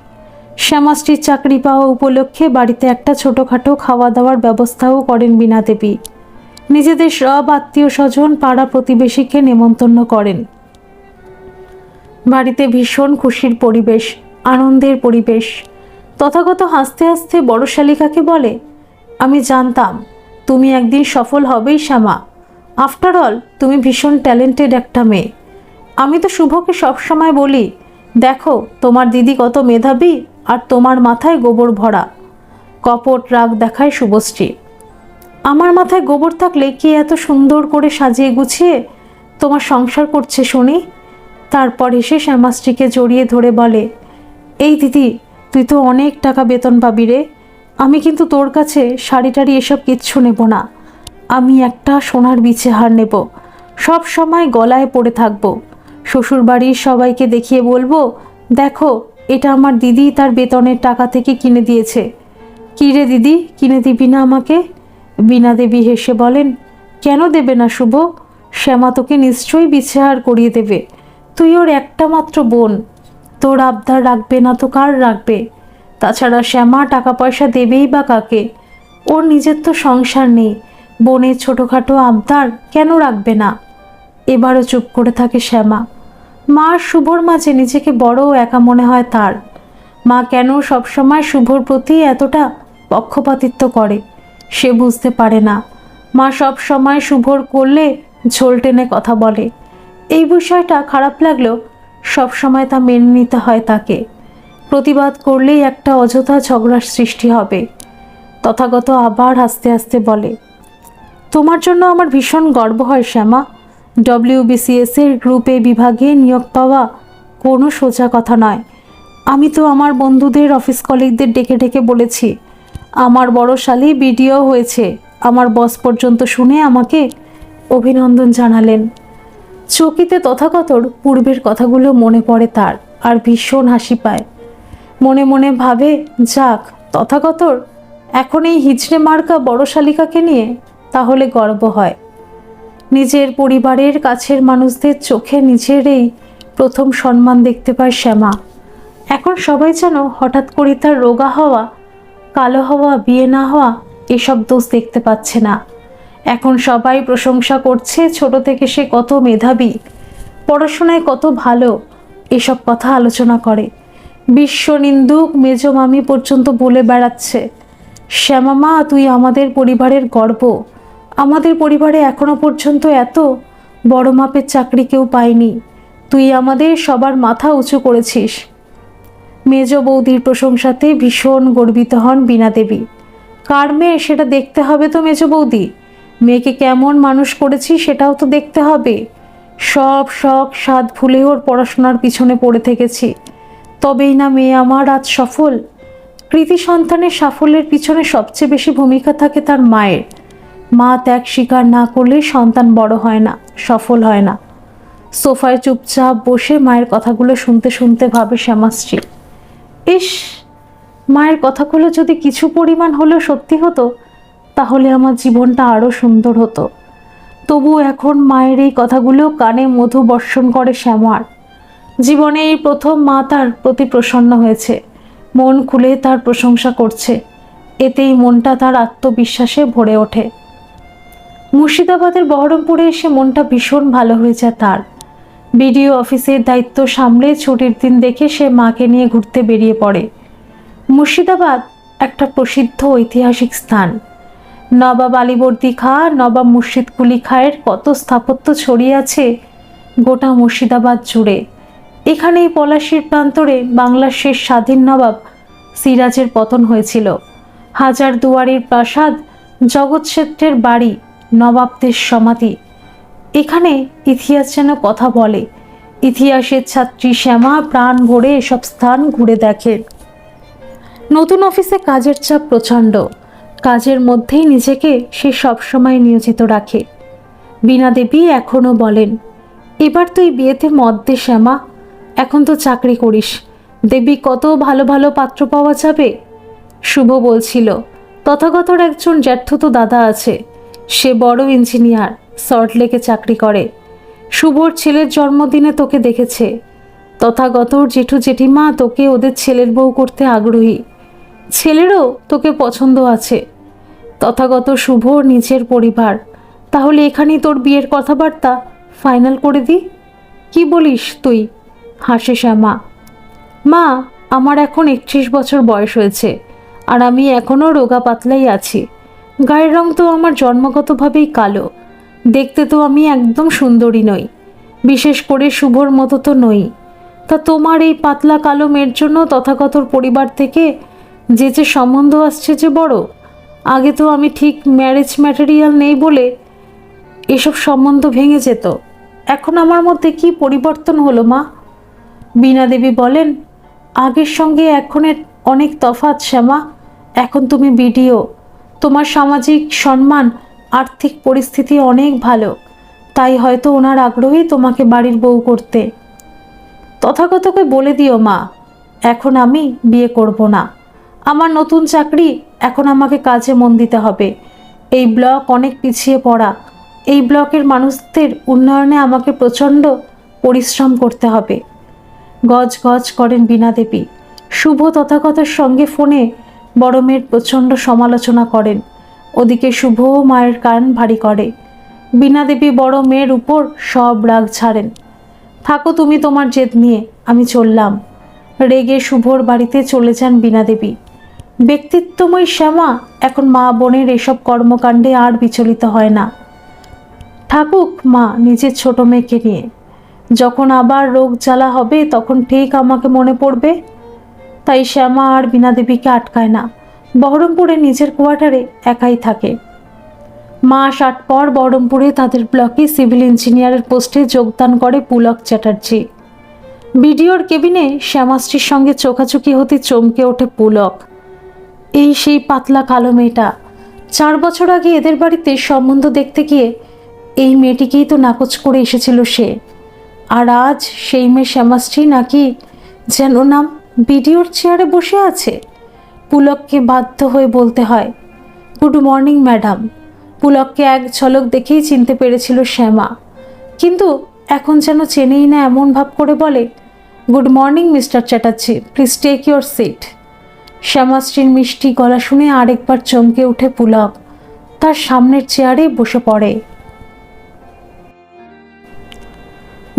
শ্যামাশ্রীর চাকরি পাওয়া উপলক্ষে বাড়িতে একটা ছোটোখাটো খাওয়া দাওয়ার ব্যবস্থাও করেন বীণা দেবী। নিজেদের সব আত্মীয় স্বজন পাড়া প্রতিবেশীকে নেমন্তন্ন করেন। বাড়িতে ভীষণ খুশির পরিবেশ, আনন্দের পরিবেশ। তথাগত হাসতে হাসতে বড় শালিকাকে বলে, আমি জানতাম তুমি একদিন সফল হবেই শ্যামা। আফটার অল তুমি ভীষণ ট্যালেন্টেড একটা মেয়ে। আমি তো শুভকে সবসময় বলি, দেখো তোমার দিদি কত মেধাবী আর তোমার মাথায় গোবর ভরা। কপট রাগ দেখায় শুভশ্রী। আমার মাথায় গোবর থাকলে কি এত সুন্দর করে সাজিয়ে গুছিয়ে তোমার সংসার করছে শুনি? তারপর এসে শ্যামাশ্রীকে জড়িয়ে ধরে বলে, এই দিদি তুই তো অনেক টাকা বেতন পাবি রে। আমি কিন্তু তোর কাছে শাড়ি টাড়ি এসব কিচ্ছু নেব না। আমি একটা সোনার বিছে হার নেব, সব সময় গলায় পড়ে থাকবো। শ্বশুরবাড়ির সবাইকে দেখিয়ে বলবো, দেখো এটা আমার দিদি তার বেতনের টাকা থেকে কিনে দিয়েছে। কী রে দিদি, কিনে দিবি না আমাকে? বীণা দেবী হেসে বলেন, কেন দেবে না শুভ? শ্যামা তোকে নিশ্চয়ই বিছেহার করিয়ে দেবে। তুই ওর একটা মাত্র বোন, তোর আবদার রাখবে না তো কার রাখবে? তাছাড়া শ্যামা টাকা পয়সা দেবেই বা কাকে? ওর নিজের তো সংসার নেই, বোনের ছোটোখাটো আবদার কেন রাখবে না? এবারও চুপ করে থাকে শ্যামা। মা আর শুভর মাঝে নিজেকে বড় একা মনে হয় তার। মা কেন সবসময় শুভর প্রতি এতটা পক্ষপাতিত্ব করে সে বুঝতে পারে না। মা সব সময় শুভর করলে ঝোল টেনে কথা বলে। এই বিষয়টা খারাপ লাগলেও সব সময় তা মেনে নিতে হয় তাকে। প্রতিবাদ করলেই একটা অযথা ঝগড়ার সৃষ্টি হবে। তথাগত আবার হাসতে হাসতে বলে, তোমার জন্য আমার ভীষণ গর্ব হয় শ্যামা। WBCS এর গ্রুপ এ বিভাগে নিয়োগ পাওয়া কোনো সোজা কথা নয়। আমি তো আমার বন্ধুদের, অফিস কলিগদের ডেকে ডেকে বলেছি, আমার বড় শালি বিডিও হয়েছে। আমার বস পর্যন্ত শুনে আমাকে অভিনন্দন জানালেন। চকিতে তথাগতর পূর্বের কথাগুলো মনে পড়ে তার, আর ভীষণ হাসি পায়। মনে মনে ভাবে, যাক তথাগতর এখন এই হিজড়ে মার্কা বড় শালিকাকে নিয়ে তাহলে গর্ব হয়। নিজের পরিবারের কাছের মানুষদের চোখে নিজের এই প্রথম সম্মান দেখতে পায় শ্যামা। এখন সবাই যেন হঠাৎ করে তার রোগা হওয়া, কালো হওয়া, বিয়ে না হওয়া এসব দোষ দেখতে পাচ্ছে না। এখন সবাই প্রশংসা করছে ছোট থেকে সে কত মেধাবী, পড়াশোনায় কত ভালো, এসব কথা আলোচনা করে। বিশ্ব নিন্দুক মেজ মামি পর্যন্ত বলে বেড়াচ্ছে, শ্যামা মা তুই আমাদের পরিবারের গর্ব। আমাদের পরিবারে এখনো পর্যন্ত এত বড় মাপের চাকরি কেউ পায়নি। তুই আমাদের সবার মাথা উঁচু করেছিস। মেজ বৌদির প্রশংসাতে ভীষণ গর্বিত হন বীণা দেবী। কার মেয়ে সেটা দেখতে হবে তো মেজ বৌদি। মেয়েকে কেমন মানুষ করেছি সেটাও তো দেখতে হবে। সব শখ সাধ ভুলে ওর পড়াশোনার পিছনে পড়ে থেকেছি, তবেই না মেয়ে আমার আজ সফল। কৃতি সন্তানের সাফল্যের পিছনে সবচেয়ে বেশি ভূমিকা থাকে তার মায়ের। মা ত্যাগ স্বীকার না করলে সন্তান বড় হয় না, সফল হয় না। সোফায় চুপচাপ বসে মায়ের কথাগুলো শুনতে শুনতে ভাবে শ্যামাশ্রী, ইস, মায়ের কথাগুলো যদি কিছু পরিমাণ হলেও সত্যি হতো তাহলে আমার জীবনটা আরও সুন্দর হতো। তবু এখন মায়ের এই কথাগুলো কানে মধু বর্ষণ করে শ্যামার। জীবনে এই প্রথম মা তার প্রতি প্রসন্ন হয়েছে, মন খুলে তার প্রশংসা করছে। এতেই মনটা তার আত্মবিশ্বাসে ভরে ওঠে। মুর্শিদাবাদের বহরমপুরে এসে মনটা ভীষণ ভালো হয়ে যায় তার। বিডিও অফিসের দায়িত্ব সামলে ছুটির দিন দেখে সে মাকে নিয়ে ঘুরতে বেরিয়ে পড়ে। মুর্শিদাবাদ একটা প্রসিদ্ধ ঐতিহাসিক স্থান। নবাব আলীবর্দী খাঁ, নবাব মুর্শিদ কুলি খাঁয়ের কত স্থাপত্য ছড়িয়ে আছে গোটা মুর্শিদাবাদ জুড়ে। এখানেই পলাশীর প্রান্তরে বাংলার শেষ স্বাধীন নবাব সিরাজের পতন হয়েছিল। হাজার দুয়ারির প্রাসাদ, জগৎ শেঠের বাড়ি, নবাবদের সমাধি, এখানে ইতিহাস যেন কথা বলে। ইতিহাসের ছাত্রী শ্যামা প্রাণ ভরে এসব স্থান ঘুরে দেখে। নতুন অফিসে কাজের চাপ প্রচণ্ড। কাজের মধ্যেই নিজেকে সে সবসময় নিয়োজিত রাখে। বীণা দেবী এখনও বলেন, এবার তুই বিয়েতে মত দে শ্যামা, এখন তো চাকরি করিস, দেবী কত ভালো ভালো পাত্র পাওয়া যাবে। শুভ বলছিল, তথাগতর একজন জ্যাঠতো দাদা আছে, সে বড় ইঞ্জিনিয়ার, সল্টলেকে চাকরি করে। শুভর ছেলের জন্মদিনে তোকে দেখেছে। তথাগতর জেঠু জেঠিমা তোকে ওদের ছেলের বউ করতে আগ্রহী। ছেলেরও তোকে পছন্দ আছে। তথাগত শুভর নিজের পরিবার। তাহলে এখানেই তোর বিয়ের কথাবার্তা ফাইনাল করে দি, কি বলিস তুই? হাসে শ্যামা। মা, আমার এখন 31 বছর বয়স হয়েছে, আর আমি এখনও রোগা পাতলাই আছি। গায়ের রং তো আমার জন্মগতভাবেই কালো। দেখতে তো আমি একদম সুন্দরী নই, বিশেষ করে শুভর মতো তো নই। তা তোমার এই পাতলা কালো মেয়ের জন্য তথাগতর পরিবার থেকে যে সম্বন্ধ আসছে যে বড়। আগে তো আমি ঠিক ম্যারেজ ম্যাটেরিয়াল নেই বলে এসব সম্বন্ধ ভেঙে যেত। এখন আমার মধ্যে কি পরিবর্তন হলো মা? বীণা দেবী বলেন, আগের সঙ্গে এখনের অনেক তফাৎ শ্যামা। এখন তুমি বিডিও, তোমার সামাজিক সম্মান, আর্থিক পরিস্থিতি অনেক ভালো, তাই হয়তো ওনার আগ্রহী তোমাকে বাড়ির বউ করতে। তথাগতকে বলে দিও মা, এখন আমি বিয়ে করব না। আমার নতুন চাকরি, এখন আমাকে কাজে মন দিতে হবে। এই ব্লক অনেক পিছিয়ে পড়া, এই ব্লকের মানুষদের উন্নয়নে আমাকে প্রচণ্ড পরিশ্রম করতে হবে। গজ গজ করেন বীণা দেবী। শুভ তথাগতের সঙ্গে ফোনে বড় মেয়ের প্রচণ্ড সমালোচনা করেন। ওদিকে শুভ মায়ের কান ভারী করে। বীণা দেবী বড় মেয়ের উপর সব রাগ ছাড়েন। থাকো তুমি তোমার জেদ নিয়ে, আমি চললাম। রেগে শুভর বাড়িতে চলে যান বীণা দেবী। ব্যক্তিত্বময়ী শ্যামা এখন মা বোনের এসব কর্মকাণ্ডে আর বিচলিত হয় না। থাকুক মা নিজের ছোট মেয়েকে নিয়ে। যখন আবার রোগ জ্বালা হবে তখন ঠিক আমাকে মনে পড়বে। তাই শ্যামা আর বীণা দেবীকে আটকায় না, বহরমপুরে নিজের কোয়ার্টারে একাই থাকে। মাস 8 পর বহরমপুরে তাদের ব্লকে সিভিল ইঞ্জিনিয়ারের পোস্টে যোগদান করে পুলক চ্যাটার্জি। বিডিওর কেবিনে শ্যামাশ্রীর সঙ্গে চোখাচোখি হতে চমকে ওঠে পুলক। এই সেই পাতলা কালো মেয়েটা। 4 বছর আগে এদের বাড়িতে সম্বন্ধ দেখতে গিয়ে এই মেয়েটিকেই তো নাকচ করে এসেছিল সে। আর আজ সেই মেয়ে শ্যামাশ্রী নাকি যেন নাম বিডিওর চেয়ারে বসে আছে। পুলককে বাধ্য হয়ে বলতে হয়, গুড মর্নিং ম্যাডাম। পুলককে এক ঝলক দেখেই চিনতে পেরেছিল শ্যামা, কিন্তু এখন যেন চেনেই না, এমন ভাব করে বলে, good morning mister Chatterjee, please take your seat. শ্যামাশ্রীর মিষ্টি গলা শুনে আরেকবার চমকে উঠে পুলক, তার সামনের চেয়ারে বসে পড়ে।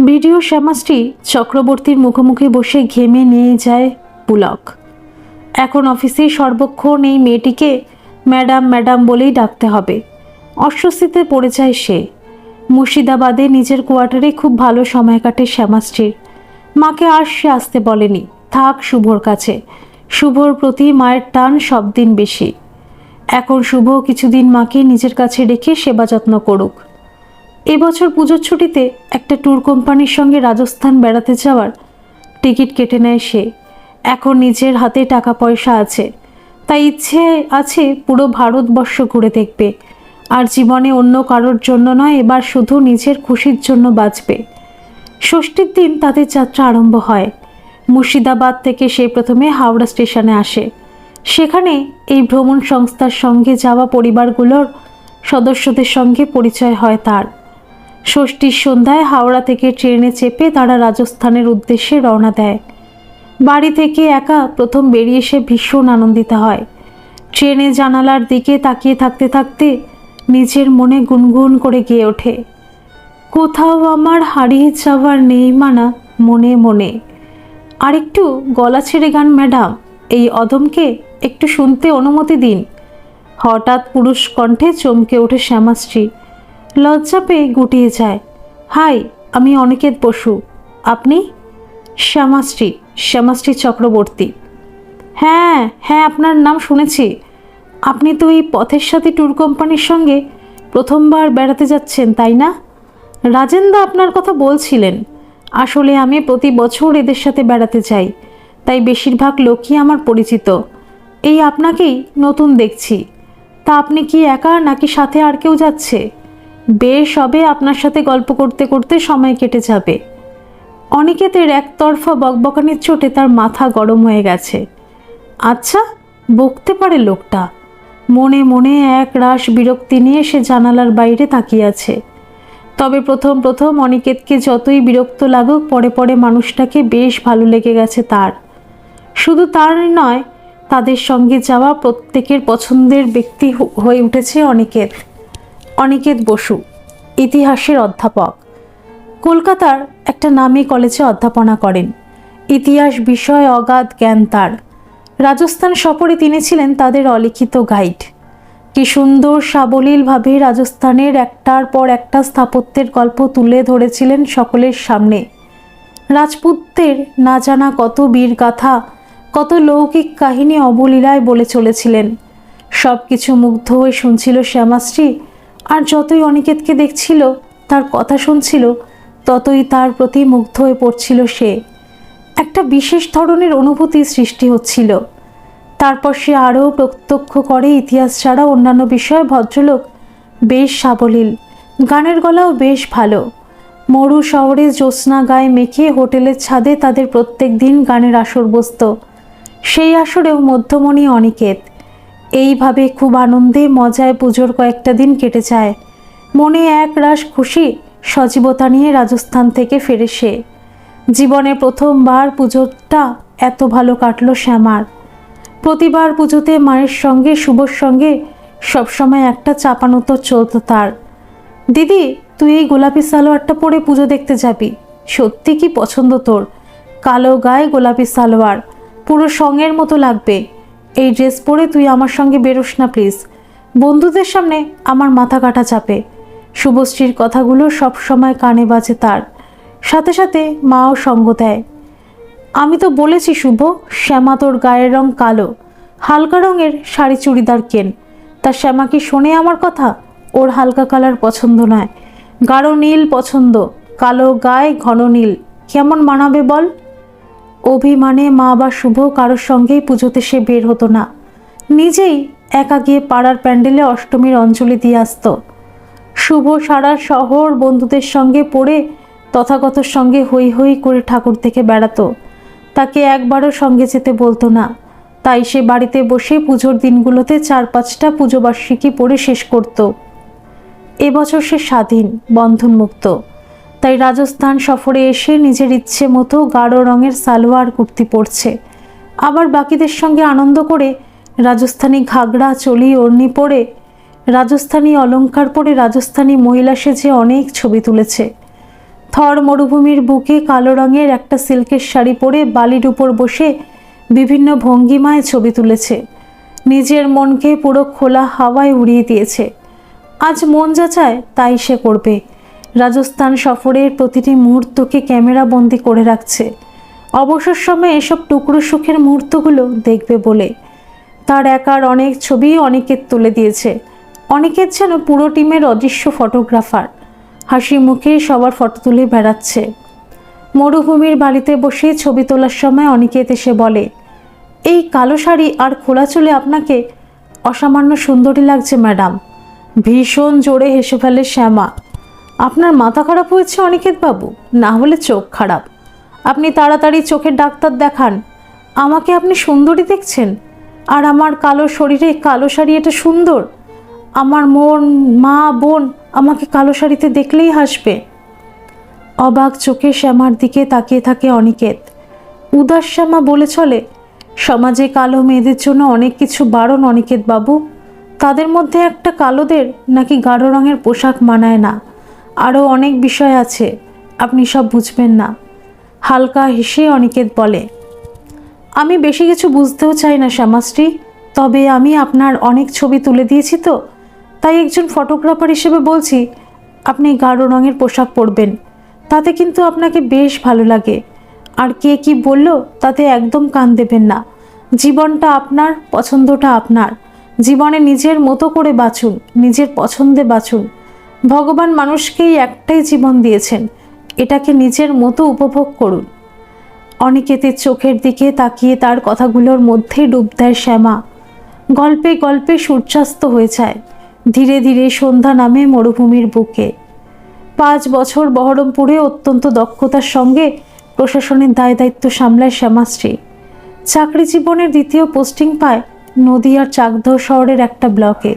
বিডিও শ্যামাশ্রী চক্রবর্তীর মুখোমুখি বসে ঘেমে নিয়ে যায় পুলক। এখন অফিসে সর্বক্ষণ এই মেয়েটিকে ম্যাডাম ম্যাডাম বলেই ডাকতে হবে। অস্বস্তিতে পড়ে যায় সে। মুর্শিদাবাদে নিজের কোয়ার্টারে খুব ভালো সময় কাটে শ্যামাশ্রীর। মাকে আর সে আসতে বলেনি, থাক শুভর কাছে। শুভর প্রতি মায়ের টান সব দিন বেশি। এখন শুভ কিছুদিন মাকে নিজের কাছে রেখে সেবা যত্ন করুক। এবছর পুজোর ছুটিতে একটা ট্যুর কোম্পানির সঙ্গে রাজস্থান বেড়াতে যাওয়ার টিকিট কেটে নেয় সে। এখন নিজের হাতে টাকা পয়সা আছে, তাই ইচ্ছে আছে পুরো ভারতবর্ষ ঘুরে দেখবে। আর জীবনে অন্য কারোর জন্য নয়, এবার শুধু নিজের খুশির জন্য বাঁচবে। ষষ্ঠীর দিন তাদের যাত্রা আরম্ভ হয়। মুর্শিদাবাদ থেকে সে প্রথমে হাওড়া স্টেশনে আসে। সেখানে এই ভ্রমণ সংস্থার সঙ্গে যাওয়া পরিবারগুলোর সদস্যদের সঙ্গে পরিচয় হয় তার। ষষ্ঠীর সন্ধ্যায় হাওড়া থেকে ট্রেনে চেপে তারা রাজস্থানের উদ্দেশ্যে রওনা দেয়। বাড়ি থেকে একা প্রথম বেরিয়ে সে ভীষণ আনন্দিত হয়। ট্রেনে জানালার দিকে তাকিয়ে থাকতে থাকতে নিজের মনে গুনগুন করে গেয়ে ওঠে, কোথাও আমার হারিয়ে যাওয়ার নেই মানা মনে মনে। আর একটু গলা ছেড়ে গান ম্যাডাম, এই অদমকে একটু শুনতে অনুমতি দিন। হঠাৎ পুরুষ কণ্ঠে চমকে ওঠে শ্যামাশ্রী, লজ্জা পেয়ে গুটিয়ে যায়। হাই, আমি অনিকেত বসু। আপনি? শ্যামাশ্রী, শ্যামাশ্রী চক্রবর্তী। হ্যাঁ হ্যাঁ, আপনার নাম শুনেছি। আপনি তো এই পথের সাথে ট্যুর কোম্পানির সঙ্গে প্রথমবার বেড়াতে যাচ্ছেন, তাই না? রাজেন্দা আপনার কথা বলছিলেন। আসলে আমি প্রতি বছর এদের সাথে বেড়াতে যাই, তাই বেশিরভাগ লোকই আমার পরিচিত। এই আপনাকেই নতুন দেখছি। তা আপনি কি একা নাকি সাথে আর কেউ যাচ্ছে? বেশ হবে, আপনার সাথে গল্প করতে করতে সময় কেটে যাবে। অনিকেতের একতরফা বকবকানির চোটে তার মাথা গরম হয়ে গেছে। আচ্ছা, বকতে পারে লোকটা। মনে মনে এক রাশ বিরক্তি নিয়ে সে জানালার বাইরে তাকিয়ে আছে। তবে প্রথম প্রথম অনিকেতকে যতই বিরক্ত লাগুক, পরে পরে মানুষটাকে বেশ ভালো লেগে গেছে তার। শুধু তার নয়, তাদের সঙ্গে যাওয়া প্রত্যেকের পছন্দের ব্যক্তি হয়ে উঠেছে অনিকেত। অনিকেত বসু ইতিহাসের অধ্যাপক, কলকাতার একটা নামী কলেজে অধ্যাপনা করেন। ইতিহাস বিষয় অগাধ জ্ঞান তার। রাজস্থান সফরে তিনি ছিলেন তাদের অলিখিত গাইড। কি সুন্দর সাবলীলভাবে রাজস্থানের একটার পর একটা স্থাপত্যের গল্প তুলে ধরেছিলেন সকলের সামনে। রাজপুতদের না জানা কত বীরগাথা, কত লৌকিক কাহিনী অবলীলায় বলে চলেছিলেন। সব কিছু মুগ্ধ হয়ে শুনছিল শ্যামাশ্রী। আর যতই অনিকেতকে দেখছিল, তার কথা শুনছিল, ততই তার প্রতি মুগ্ধ হয়ে পড়ছিল সে। একটা বিশেষ ধরনের অনুভূতি সৃষ্টি হচ্ছিল। তারপর সে আরও প্রত্যক্ষ করে ইতিহাস ছাড়া অন্যান্য বিষয়ে ভদ্রলোক বেশ সাবলীল, গানের গলাও বেশ ভালো। মরু শহরে জ্যোৎস্না গায়ে মেখে হোটেলের ছাদে তাদের প্রত্যেক দিন গানের আসর বসত। সেই আসরেও মধ্যমণি অনিকেত। এইভাবে খুব আনন্দে মজায় পুজোর কয়েকটা দিন কেটে যায়। মনে এক রাশ খুশি সজীবতা নিয়ে রাজস্থান থেকে ফেরে সে। জীবনে প্রথমবার পুজোটা এত ভালো কাটলো শ্যামার। প্রতিবার পুজোতে মায়ের সঙ্গে শুভর সঙ্গে সবসময় একটা চাপানোতর চলত তার। দিদি, তুই এই গোলাপি সালোয়ারটা পরে পুজো দেখতে যাবি? সত্যি কি পছন্দ তোর? কালো গায়ে গোলাপি সালোয়ার, পুরো সঙ্গের মতো লাগবে। এই ড্রেস পরে তুই আমার সঙ্গে বেরোস না প্লিজ। বন্ধুদের সামনে আমার মাথা কাটা চাপে। শুভশ্রীর কথাগুলো সব সময় কানে বাজে তার। সাথে সাথে মাও সঙ্গ দেয়। আমি তো বলেছি শুভ, শ্যামা তোর গায়ের রং কালো, হালকা রঙের শাড়ি চুড়িদার কেন। তা শ্যামা কি শোনে আমার কথা? ওর হালকা কালার পছন্দ নয়, গাঢ় নীল পছন্দ। কালো গায়ে ঘন নীল কেমন মানাবে বল? অভিমানে মা বা শুভ কারোর সঙ্গেই পুজোতে সে বের হতো না। নিজেই একা গিয়ে পাড়ার প্যান্ডেলে অষ্টমীর অঞ্জলি দিয়ে আসত। শুভ সারা শহর বন্ধুদের সঙ্গে পড়ে তথাগতর সঙ্গে হই হই করে ঠাকুর দেখে বেড়াতো। তাকে একবারও সঙ্গে যেতে বলতো না। তাই সে বাড়িতে বসে পুজোর দিনগুলোতে 4-5টা পুজো বার্ষিকী পড়ে শেষ করত। এবছর সে স্বাধীন, বন্ধনমুক্ত। তাই রাজস্থান সফরে এসে নিজের ইচ্ছে মতো গাঢ় রঙের সালোয়ার কুর্তি পরছে। আবার বাকিদের সঙ্গে আনন্দ করে রাজস্থানী ঘাগড়া, চলি, ওড়নি পরে, রাজস্থানী অলংকার পরে রাজস্থানী মহিলা সেজে অনেক ছবি তুলেছে। থর মরুভূমির বুকে কালো রঙের একটা সিল্কের শাড়ি পরে বালির উপর বসে বিভিন্ন ভঙ্গিমায় ছবি তুলেছে। নিজের মনকে পুরো খোলা হাওয়ায় উড়িয়ে দিয়েছে। আজ মন যা চায় তাই সে করবে। রাজস্থান সফরের প্রতিটি মুহূর্তকে ক্যামেরা বন্দি করে রাখছে। অবসর সময়ে এসব টুকরো সুখের মুহূর্তগুলো দেখবে বলে। তার একার অনেক ছবি অনিকেত তুলে দিয়েছে। অনিকেত যেন পুরো টিমের অদৃশ্য ফটোগ্রাফার, হাসি মুখে সবার ফটো তুলে বেড়াচ্ছে। মরুভূমির বাড়িতে বসে ছবি তোলার সময় অনিকেত এসে বলে, এই কালো শাড়ি আর খোলা চুলে আপনাকে অসামান্য সুন্দরী লাগছে ম্যাডাম। ভীষণ জোরে হেসে ফেলে শ্যামা। আপনার মাথা খারাপ হয়েছে অনিকেত বাবু, না হলে চোখ খারাপ। আপনি তাড়াতাড়ি চোখের ডাক্তার দেখান। আমাকে আপনি সুন্দরী দেখছেন, আর আমার কালো শরীরে কালো শাড়ি এটা সুন্দর। আমার মন, মা, বোন আমাকে কালো শাড়িতে দেখলেই হাসবে। অবাক চোখে শ্যামার দিকে তাকিয়ে থাকে অনিকেত। উদাস শ্যামা বলে চলে, সমাজে কালো মেয়েদের জন্য অনেক কিছু বারণ অনিকেত বাবু। তাদের মধ্যে একটা কালোদের নাকি গাঢ় রঙের পোশাক মানায় না, আরও অনেক বিষয় আছে, আপনি সব বুঝবেন না। হালকা হেসে অনিকেত বলে, আমি বেশি কিছু বুঝতেও চাই না শ্যামাশ্রী, তবে আমি আপনার অনেক ছবি তুলে দিয়েছি তো, তাই একজন ফটোগ্রাফার হিসেবে বলছি, আপনি গাঢ় রঙের পোশাক পরবেন, তাতে কিন্তু আপনাকে বেশ ভালো লাগে। আর কে কি বলল তাতে একদম কান দেবেন না। জীবনটা আপনার, পছন্দটা আপনার। জীবনে নিজের মতো করে বাঁচুন, নিজের পছন্দে বাঁচুন। ভগবান মানুষকেই একটাই জীবন দিয়েছেন, এটাকে নিজের মতো উপভোগ করুন। অনিকেতের চোখের দিকে তাকিয়ে তার কথাগুলোর মধ্যেই ডুব দেয় শ্যামা। গল্পে গল্পে সূর্যাস্ত হয়ে যায়, ধীরে ধীরে সন্ধ্যা নামে মরুভূমির বুকে। 5 বছর বহরমপুরে অত্যন্ত দক্ষতার সঙ্গে প্রশাসনের দায় দায়িত্ব সামলায় শ্যামাশ্রী। চাকরি জীবনের দ্বিতীয় পোস্টিং পায় নদিয়ার চাকদহ শহরের একটা ব্লকে।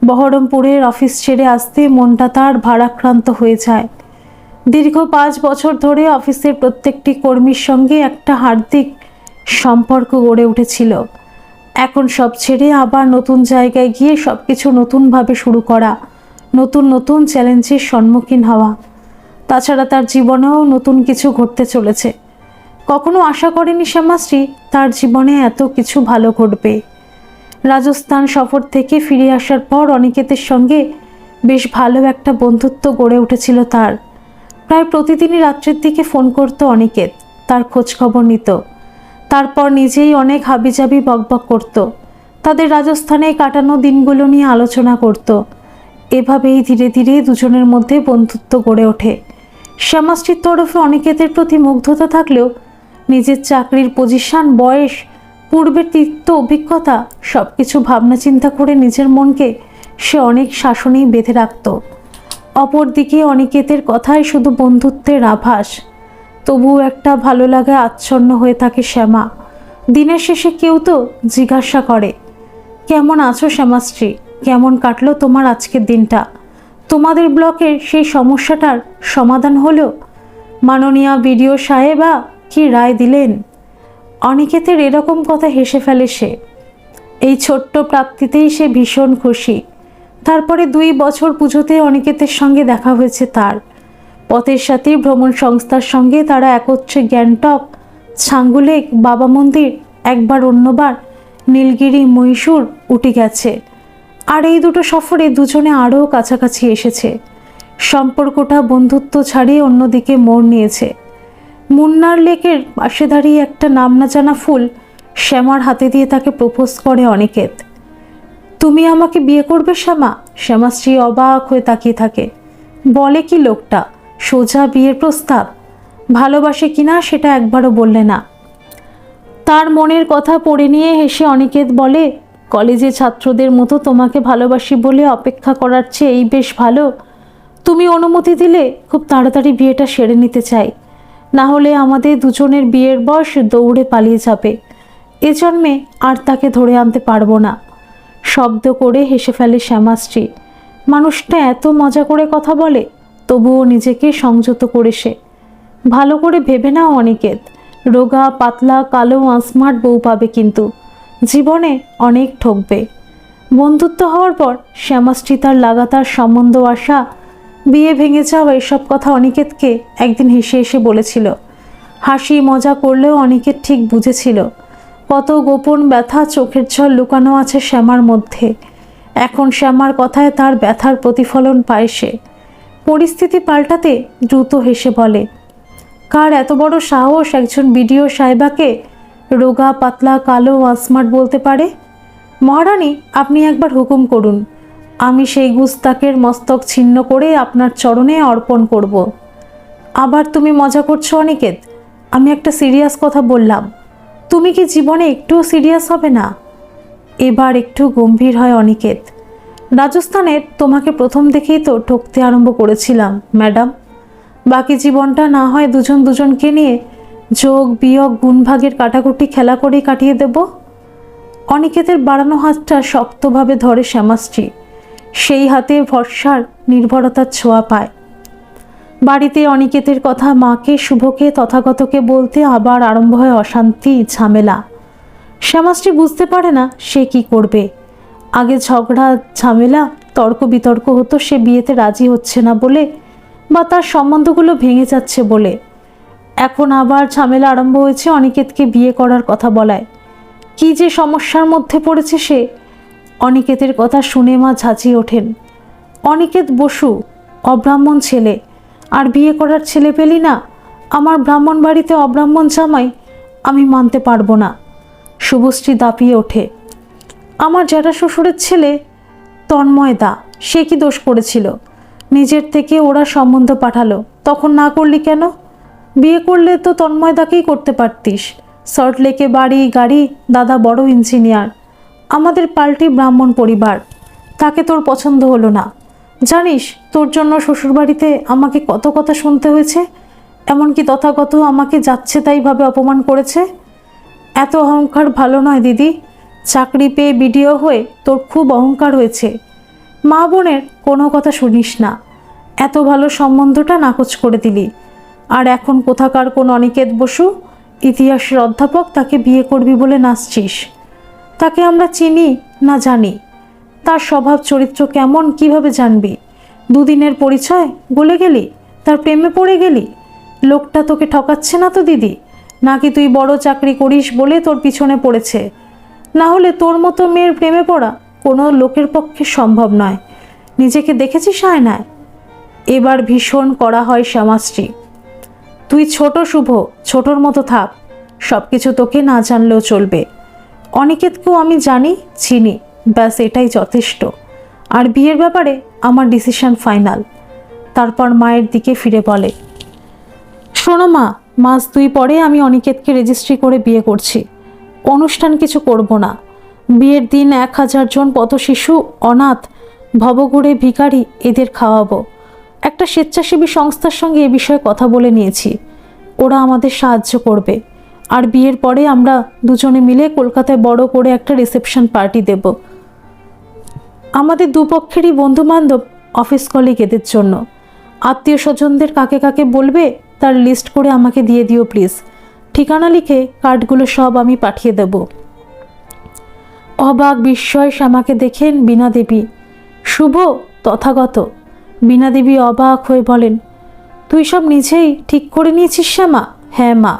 বহরমপুরের অফিস ছেড়ে আসতে মনটা তার ভারাক্রান্ত হয়ে যায়। দীর্ঘ 5 বছর ধরে অফিসের প্রত্যেকটি কর্মীর সঙ্গে একটা হার্দিক সম্পর্ক গড়ে উঠেছিল। এখন সব ছেড়ে আবার নতুন জায়গায় গিয়ে সব কিছু নতুনভাবে শুরু করা, নতুন নতুন চ্যালেঞ্জের সম্মুখীন হওয়া। তাছাড়া তার জীবনেও নতুন কিছু ঘটতে চলেছে। কখনো আশা করেনি শ্যামাশ্রী তার জীবনে এত কিছু ভালো ঘটবে। রাজস্থান সফর থেকে ফিরে আসার পর অনিকেতের সঙ্গে বেশ ভালো একটা বন্ধুত্ব গড়ে উঠেছিল তার। প্রায় প্রতিদিনই রাত্রের দিকে ফোন করত অনিকেত, তার খোঁজ খবর নিত। তারপর নিজেই অনেক হাবিজাবি বকবক করত, তাদের রাজস্থানে কাটানো দিনগুলো নিয়ে আলোচনা করত। এভাবেই ধীরে ধীরে দুজনের মধ্যে বন্ধুত্ব গড়ে ওঠে। শ্যামাশ্রীর তরফে অনিকেতের প্রতি মুগ্ধতা থাকলেও নিজের চাকরির পজিশন, বয়স, পূর্বের তিক্ত অভিজ্ঞতা সব কিছু ভাবনা চিন্তা করে নিজের মনকে সে অনেক শাসনেই বেঁধে রাখত। অপরদিকে অনিকেতের কথায় শুধু বন্ধুত্বের আভাস, তবুও একটা ভালো লাগা আচ্ছন্ন হয়ে থাকে শ্যামা। দিনের শেষে কেউ তো জিজ্ঞাসা করে, কেমন আছো শ্যামাশ্রী, কেমন কাটলো তোমার আজকের দিনটা? তোমাদের ব্লকের সেই সমস্যাটার সমাধান হলো? মাননীয়া বিডিও সাহেবা কি রায় দিলেন? অনিকেতের এরকম কথা হেসে ফেলে সে। এই ছোট্ট প্রাপ্তিতেই সে ভীষণ খুশি। তারপরে 2 বছর পুজোতে অনিকেতের সঙ্গে দেখা হয়েছে তার। পথের সাথে ভ্রমণ সংস্থার সঙ্গে তারা একত্রে গ্যাংটক, ছাঙ্গুলেক, বাবা মন্দির, একবার অন্যবার নীলগিরি, মহীশূর, উঠে গেছে। আর এই দুটো সফরে দুজনে আরও কাছাকাছি এসেছে। সম্পর্কটা বন্ধুত্ব ছাড়িয়ে অন্যদিকে মোড় নিয়েছে। মুন্নার লেকের পাশে দাঁড়িয়ে একটা নাম না জানা ফুল শ্যামার হাতে দিয়ে তাকে প্রপোজ করে অনিকেত। তুমি আমাকে বিয়ে করবে শ্যামা? শ্যামাশ্রী অবাক হয়ে তাকিয়ে থাকে। বলে কি লোকটা, সোজা বিয়ের প্রস্তাব? ভালোবাসে কিনা সেটা একবারও বললে না। তার মনের কথা পড়ে নিয়ে হেসে অনিকেত বলে, কলেজে ছাত্রদের মতো তোমাকে ভালোবাসি বলে অপেক্ষা করার চেয়ে এই বেশ ভালো। তুমি অনুমতি দিলে খুব তাড়াতাড়ি বিয়েটা সেরে নিতে চাই, না হলে আমাদের দুজনের বিয়ের বয়স দৌড়ে পালিয়ে যাবে। এ জন্মে আর তাকে ধরে আনতে পারবো না। শব্দ করে হেসে ফেলে শ্যামাশ্রী। মানুষটা এত মজা করে কথা বলে, তবুও নিজেকে সংযত করে সে। ভালো করে ভেবে নাও অনিকেত, রোগা পাতলা কালো স্মার্ট বউ পাবে, কিন্তু জীবনে অনেক ঠকবে। বন্ধুত্ব হওয়ার পর শ্যামাশ্রী তার লাগাতার সম্বন্ধ আসা, বিয়ে ভেঙে যাওয়া এসব কথা অনিকেতকে একদিন হেসে হেসে বলেছিল। হাসি মজা করলেও অনিকেত ঠিক বুঝেছিল কত গোপন ব্যথা, চোখের জল লুকানো আছে শ্যামার মধ্যে। এখন শ্যামার কথায় তার ব্যথার প্রতিফলন পায় সে। পরিস্থিতি পাল্টাতে দ্রুত হেসে বলে, কার এত বড় সাহস একজন বিডিও সাহেবাকে রোগা পাতলা কালো স্মার্ট বলতে পারে? মহারানী, আপনি একবার হুকুম করুন, আমি সেই গুস্তাকের মস্তক ছিন্ন করে আপনার চরণে অর্পণ করব। আবার তুমি মজা করছো অনিকেত? আমি একটা সিরিয়াস কথা বললাম, তুমি কি জীবনে একটুও সিরিয়াস হবে না? এবার একটু গম্ভীর হয় অনিকেত। রাজস্থানের তোমাকে প্রথম দেখেই তো ঠকতে আরম্ভ করেছিলাম ম্যাডাম। বাকি জীবনটা না হয় দুজন দুজনকে নিয়ে যোগ বিয়োগ গুণভাগের কাটাকুটি খেলা করেই কাটিয়ে দেব। অনিকেতের বাড়ানো হাতটা শক্তভাবে ধরে শ্যামাশ্রী। সেই হাতে ভরসার নির্ভরতার ছোঁয়া পায়। বাড়িতে অনিকেতের কথা মাকে, শুভকে, তথাগতকে বলতে আবার আরম্ভ হয় অশান্তি, ঝামেলা। শ্যামাশ্রী বুঝতে পারে না সে কি করবে। আগে ঝগড়া ঝামেলা তর্ক বিতর্ক হতো সে বিয়েতে রাজি হচ্ছে না বলে বা তার সম্বন্ধগুলো ভেঙে যাচ্ছে বলে। এখন আবার ঝামেলা আরম্ভ হয়েছে অনিকেতকে বিয়ে করার কথা বলায়। কি যে সমস্যার মধ্যে পড়েছে সে। অনিকেতের কথা শুনে মা ঝাঁঝিয়ে ওঠেন। অনিকেত বসু অব্রাহ্মণ ছেলে, আর বিয়ে করার ছেলে পেলি না? আমার ব্রাহ্মণ বাড়িতে অব্রাহ্মণ জামাই আমি মানতে পারবো না। শুভশ্রী দাপিয়ে ওঠে। আমার জ্যাঠা শ্বশুরের ছেলে তন্ময় দা, সে কি দোষ করেছিল? নিজের থেকে ওরা সম্বন্ধ পাঠালো, তখন না করলি কেন? বিয়ে করলে তো তন্ময় দাকেই করতে পারতিস। সল্টলেকে বাড়ি গাড়ি, দাদা বড় ইঞ্জিনিয়ার, আমাদের পাল্টি ব্রাহ্মণ পরিবার। তাকে তোর পছন্দ হলো না। জানিস তোর জন্য শ্বশুরবাড়িতে আমাকে কত কথা শুনতে হয়েছে, এমনকি তথাগত আমাকে যাচ্ছে তাইভাবে অপমান করেছে। এত অহংকার ভালো নয় দিদি। চাকরি পেয়ে বিডিও হয়ে তোর খুব অহংকার হয়েছে। মা বোনের কোনো কথা শুনিস না, এত ভালো সম্বন্ধটা নাকচ করে দিলি। আর এখন কোথাকার কোন অনিকেত বসু, ইতিহাসের অধ্যাপক, তাকে বিয়ে করবি বলে নাচছিস। তাকে আমরা চিনি না জানি? তার স্বভাব চরিত্র কেমন কিভাবে জানবি? দুদিনের পরিচয় গলে গেলি, তার প্রেমে পড়ে গেলি? লোকটা তোকে ঠকাচ্ছে না তো দিদি? নাকি তুই বড় চাকরি করিস বলে তোর পিছনে পড়েছে? না হলে তোর মতো মেয়ের প্রেমে পড়া কোনো লোকের পক্ষে সম্ভব নয়। নিজেকে দেখেছিস আয়নায়? এবার ভীষণ কড়া হয় শ্যামাশ্রী। তুই ছোট শুভ, ছোটর মতো থাক। সব কিছু তোকে না জানলেও চলবে। অনিকেতকেও আমি জানি, চিনি, ব্যাস এটাই যথেষ্ট। আর বিয়ের ব্যাপারে আমার ডিসিশন ফাইনাল। তারপর মায়ের দিকে ফিরে বলে, শোনো মা, মাস 2 পরে আমি অনিকেতকে রেজিস্ট্রি করে বিয়ে করছি। অনুষ্ঠান কিছু করব না। বিয়ের দিন 1000 জন পথশিশু, অনাথ, ভবঘুরে ভিখারি, এদের খাওয়াবো। একটা স্বেচ্ছাসেবী সংস্থার সঙ্গে এ বিষয়ে কথা বলে নিয়েছি, ওরা আমাদের সাহায্য করবে। আর বিয়ের পরে আমরা দুজনে মিলে কলকাতায় বড় করে একটা রিসেপশন পার্টি দেব। আমাদের দুপক্ষেরই বন্ধুবান্ধব, অফিস কলিগ, এদের জন্য। আত্মীয় স্বজনদের কাকে কাকে বলবে তার লিস্ট করে আমাকে দিয়ে দিও প্লিজ। ঠিকানা লিখে কার্ডগুলো সব আমি পাঠিয়ে দেব। অবাক বিস্ময় শ্যামাকে দেখেন বীণা দেবী। শুভ, তথাগত। বীণা দেবী অবাক হয়ে বলেন, তুই সব নিজেই ঠিক করে নিয়েছিস শ্যামা? হ্যাঁ মা,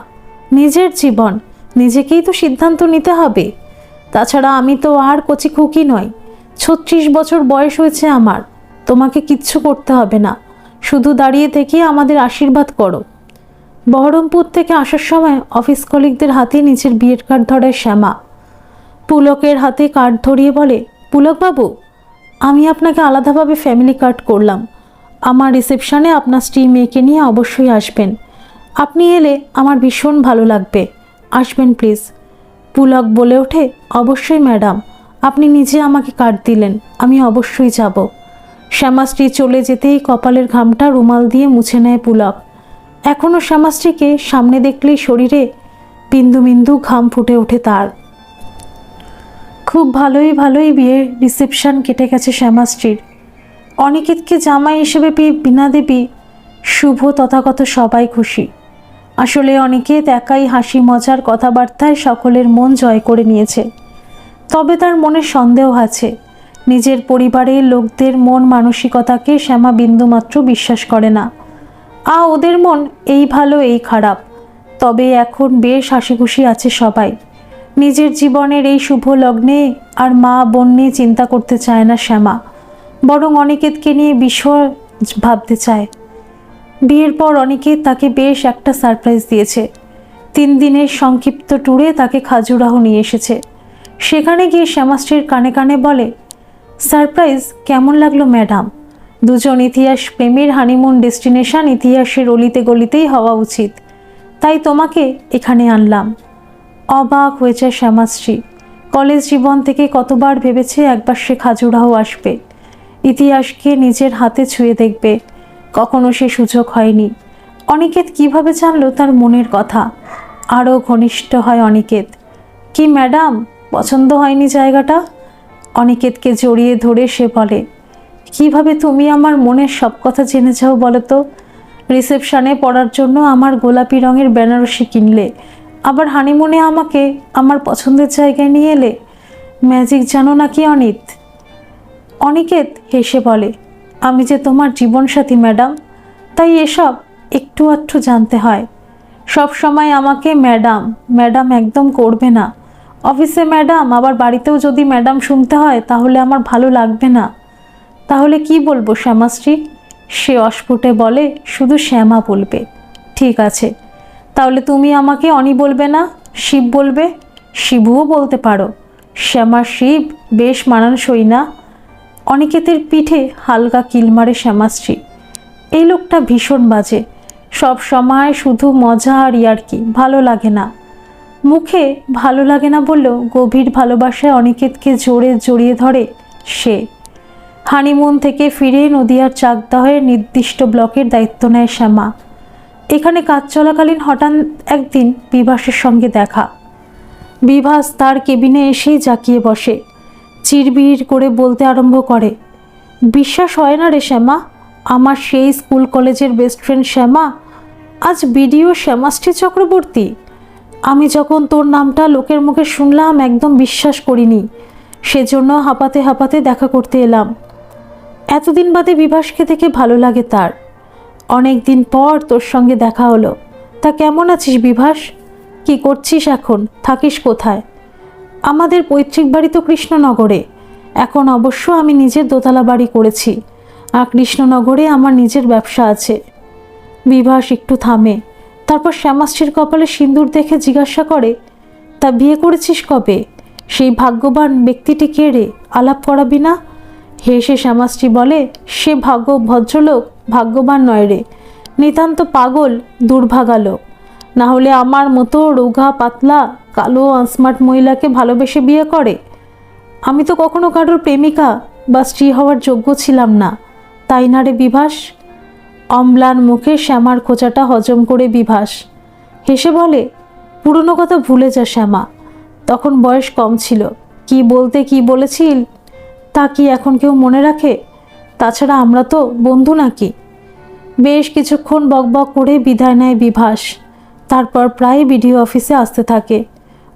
নিজের জীবন নিজেকেই তো সিদ্ধান্ত নিতে হবে। তাছাড়া আমি তো আর কচি খুকি নই। 36 বছর বয়স হয়েছে আমার। তোমাকে কিচ্ছু করতে হবে না, শুধু দাঁড়িয়ে থেকে আমাদের আশীর্বাদ করো। বহরমপুর থেকে আসার সময় অফিস কলিগদের হাতে নিজের বিয়ের কার্ড ধরায় শ্যামা। পুলকের হাতে কার্ড ধরিয়ে বলে, পুলকবাবু, আমি আপনাকে আলাদাভাবে ফ্যামিলি কার্ড করলাম। আমার রিসেপশনে আপনার স্ত্রী মেয়েকে নিয়ে অবশ্যই আসবেন। আপনি এলে আমার ভীষণ ভালো লাগবে, আসবেন প্লিজ। পুলক বলে ওঠে, অবশ্যই ম্যাডাম, আপনি নিজে আমাকে কার্ড দিলেন, আমি অবশ্যই যাব। শ্যামাশ্রী চলে যেতেই কপালের ঘামটা রুমাল দিয়ে মুছে নেয় পুলক। এখনও শ্যামাশ্রীকে সামনে দেখলেই শরীরে বিন্দু বিন্দু ঘাম ফুটে ওঠে তার। খুব ভালোই বিয়ের রিসেপশন কেটে গেছে শ্যামাশ্রীর। অনিকেতকে জামাই হিসেবে পেয়ে বীণা দেবী, শুভ, তথাগত সবাই খুশি। আসলে অনিকেত একাই হাসি মজার কথাবার্তায় সকলের মন জয় করে নিয়েছে। তবে তার মনে সন্দেহ আছে। নিজের পরিবারের লোকদের মন মানসিকতাকে শ্যামা বিন্দুমাত্র বিশ্বাস করে না। ওদের মন এই ভালো এই খারাপ। তবে এখন বেশ হাসি খুশি আছে সবাই। নিজের জীবনের এই শুভ লগ্নে আর মা বোন নিয়ে চিন্তা করতে চায় না শ্যামা, বরং অনিকেতকে নিয়ে বিষয় ভাবতে চায়। বিয়ের পর অনিকেত তাকে বেশ একটা সারপ্রাইজ দিয়েছে। 3 দিনের সংক্ষিপ্ত ট্যুরে তাকে খাজুরাহো নিয়ে এসেছে। সেখানে গিয়ে শ্যামাশ্রীর কানে কানে বলে, সারপ্রাইজ কেমন লাগলো ম্যাডাম? দুজন ইতিহাস প্রেমীর হানিমুন ডেস্টিনেশন ইতিহাসের অলিতে গলিতেই হওয়া উচিত, তাই তোমাকে এখানে আনলাম। অবাক হয়েছে শ্যামাশ্রী। কলেজ জীবন থেকে কতবার ভেবেছে একবার সে খাজুরাহো আসবে, ইতিহাসকে নিজের হাতে ছুঁয়ে দেখবে। কখনো সে সুযোগ হয়নি। অনিকেত কিভাবে জানলো তার মনের কথা? আরও ঘনিষ্ঠ হয় অনিকেত। কি ম্যাডাম, পছন্দ হয়নি জায়গাটা? অনিকেতকে জড়িয়ে ধরে সে বলে, কিভাবে তুমি আমার মনের সব কথা জেনে যাও বলো তো? রিসেপশনে পড়ার জন্য আমার গোলাপি রঙের বেনারসি কিনলে, আবার হানিমুনে আমাকে আমার পছন্দের জায়গায় নিয়ে এলে। ম্যাজিক জানো নাকি অনিত? অনিকেত হেসে বলে, আমি যে তোমার জীবনসাথী ম্যাডাম, তাই এসব একটু আধটু জানতে হয়। সব সময় আমাকে ম্যাডাম ম্যাডাম একদম করবে না। অফিসে ম্যাডাম, আবার বাড়িতেও যদি ম্যাডাম শুনতে হয় তাহলে আমার ভালো লাগবে না। তাহলে কি বলবো শ্যামাশ্রী? সে অস্ফুটে বলে, শুধু শ্যামা বলবে। ঠিক আছে, তাহলে তুমি আমাকে অনি বলবে না, শিব বলবে? শিবুও বলতে পারো। শ্যামা শিব বেশ মানানসই না? অনিকেতের পিঠে হালকা কিল মারে শ্যামাশ্রী। এই লোকটা ভীষণ বাজে, সব সময় শুধু মজা আর ইয়ার্কি, ভালো লাগে না। মুখে ভালো লাগে না বললেও গভীর ভালোবাসায় অনিকেতকে জোরে জড়িয়ে ধরে সে। হানিমুন থেকে ফিরে নদিয়ার চাকদাহের নির্দিষ্ট ব্লকের দায়িত্ব নেয় শ্যামা। এখানে কাজ চলাকালীন হঠাৎ একদিন বিভাসের সঙ্গে দেখা। বিভাস তার কেবিনে এসেই জাকিয়ে বসে, চিরবির করে বলতে আরম্ভ করে, বিশ্বাস হয় না রে শ্যামা, আমার সেই স্কুল কলেজের বেস্ট ফ্রেন্ড শ্যামা আজ বিডিও শ্যামাশ্রী চক্রবর্তী। আমি যখন তোর নামটা লোকের মুখে শুনলাম একদম বিশ্বাস করিনি, সেজন্য হাঁপাতে হাঁপাতে দেখা করতে এলাম। এতদিন বাদে বিভাসকে দেখে ভালো লাগে তার। অনেক দিন পর তোর সঙ্গে দেখা হলো। তা কেমন আছিস বিভাস? কি করছিস এখন? থাকিস কোথায়? আমাদের পৈতৃক বাড়ি তো কৃষ্ণনগরে। এখন অবশ্য আমি নিজের দোতলা বাড়ি করেছি, আর কৃষ্ণনগরে আমার নিজের ব্যবসা আছে। বিভাস একটু থামে, তারপর শ্যামাশ্রীর কপালে সিঁদুর দেখে জিজ্ঞাসা করে, তা বিয়ে করেছিস কবে? সেই ভাগ্যবান ব্যক্তিটি কে রে, আলাপ করাবি না? হেসে শ্যামাশ্রী বলে, সে ভদ্রলোক ভাগ্যবান নয় রে, নিতান্ত পাগল দুর্ভাগা লোক। না হলে আমার মতো রোগা পাতলা কালো আনস্মার্ট মহিলাকে ভালোবেসে বিয়ে করে? আমি তো কখনো কারোর প্রেমিকা বা স্ত্রী হওয়ার যোগ্য ছিলাম না, তাই না রে বিভাস? অম্লান মুখে শ্যামার খোঁচাটা হজম করে বিভাস হেসে বলে, পুরনো কথা ভুলে যা শ্যামা, তখন বয়স কম ছিল, কি বলতে কি বলেছিল তা কি এখন কেউ মনে রাখে? তাছাড়া আমরা তো বন্ধু নাকি? বেশ কিছুক্ষণ বকবক করে বিদায় নেয় বিভাস। তারপর প্রায় বিডিও অফিসে আসতে থাকে।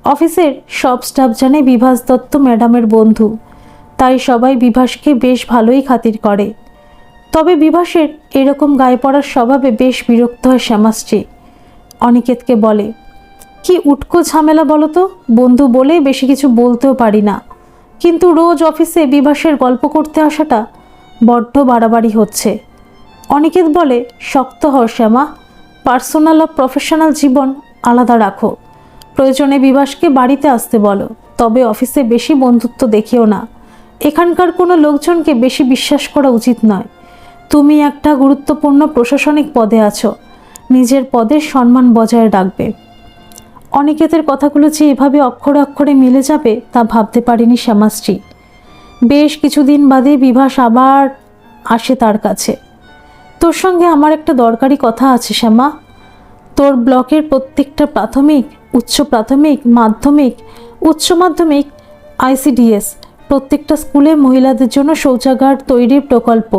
অফিসের সব স্টাফ জানে বিভাস দত্ত ম্যাডামের বন্ধু, তাই সবাই বিভাসকে বেশ ভালোই খাতির করে। তবে বিভাসের এরকম গায়ে পড়ার স্বভাবে বেশ বিরক্ত হয় শ্যামাশ্রী। অনিকেতকে বলে, কি উটকো ঝামেলা বলো তো, বন্ধু বলে বেশি কিছু বলতেও পারি না, কিন্তু রোজ অফিসে বিভাসের গল্প করতে আসাটা বড্ড বাড়াবাড়ি হচ্ছে। অনিকেত বলে, শক্ত হও শ্যামা, পার্সোনাল আর প্রফেশনাল জীবন আলাদা রাখো। প্রয়োজনে বিভাসকে বাড়িতে আসতে বলো, তবে অফিসে বেশি বন্ধুত্ব দেখিও না। এখানকার কোনো লোকজনকে বেশি বিশ্বাস করা উচিত নয়। তুমি একটা গুরুত্বপূর্ণ প্রশাসনিক পদে আছো, নিজের পদের সম্মান বজায় রাখবে। অনিকেতের কথাগুলো যে এভাবে অক্ষরে অক্ষরে মিলে যাবে তা ভাবতে পারিনি শ্যামাশ্রী। বেশ কিছুদিন বাদে বিভাস আবার আসে তার কাছে। তোর সঙ্গে আমার একটা দরকারি কথা আছে শ্যামা। তোর ব্লকের প্রত্যেকটা প্রাথমিক, উচ্চ প্রাথমিক, মাধ্যমিক, উচ্চ মাধ্যমিক, আইসিডিএস প্রত্যেকটা স্কুলে মহিলাদের জন্য শৌচাগার তৈরির প্রকল্প,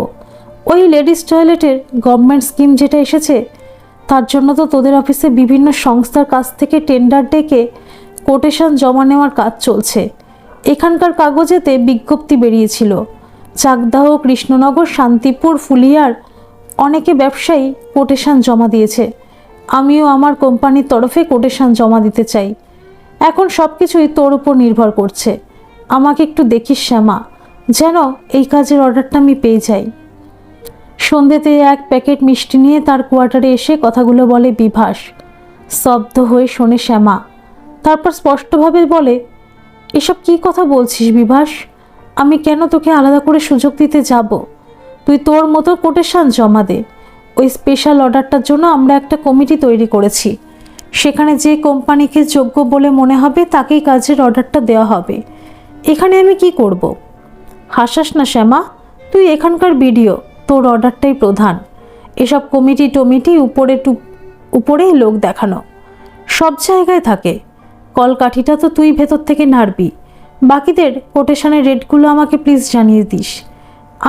ওই লেডিস টয়লেটের গভর্নমেন্ট স্কিম যেটা এসেছে, তার জন্য তো তোদের অফিসে বিভিন্ন সংস্থার কাছ থেকে টেন্ডার ডেকে কোটেশন জমা নেওয়ার কাজ চলছে। এখানকার কাগজেতে বিজ্ঞপ্তি বেরিয়েছিল। চাকদাহ, কৃষ্ণনগর, শান্তিপুর, ফুলিয়ার অনেকে ব্যবসায়ী কোটেশন জমা দিয়েছে। আমিও আমার কোম্পানির তরফে কোটেশন জমা দিতে চাই। এখন সব কিছুই তোর উপর নির্ভর করছে। আমাকে একটু দেখিস শ্যামা, যেন এই কাজের অর্ডারটা আমি পেয়ে যাই। সন্ধ্যেতে এক প্যাকেট মিষ্টি নিয়ে তার কোয়ার্টারে এসে কথাগুলো বলে বিভাস। স্তব্ধ হয়ে শোনে শ্যামা, তারপর স্পষ্টভাবে বলে, এসব কি কথা বলছিস বিভাস? আমি কেন তোকে আলাদা করে সুযোগ দিতে যাব? তুই তোর মতো কোটেশন জমা দে। ওই স্পেশাল অর্ডারটার জন্য আমরা একটা কমিটি তৈরি করেছি। সেখানে যে কোম্পানিকে যোগ্য বলে মনে হবে তাকেই কাজের অর্ডারটা দেওয়া হবে। এখানে আমি কি করব? হাসাস না শ্যামা, তুই এখানকার বিডিও, তোর অর্ডারটাই প্রধান। এসব কমিটি টমিটি উপরে লোক দেখানো সব জায়গায় থাকে। কলকাঠিটা তো তুই ভেতর থেকে নাড়বি। বাকিদের কোটেশনের রেটগুলো আমাকে প্লিজ জানিয়ে দিস।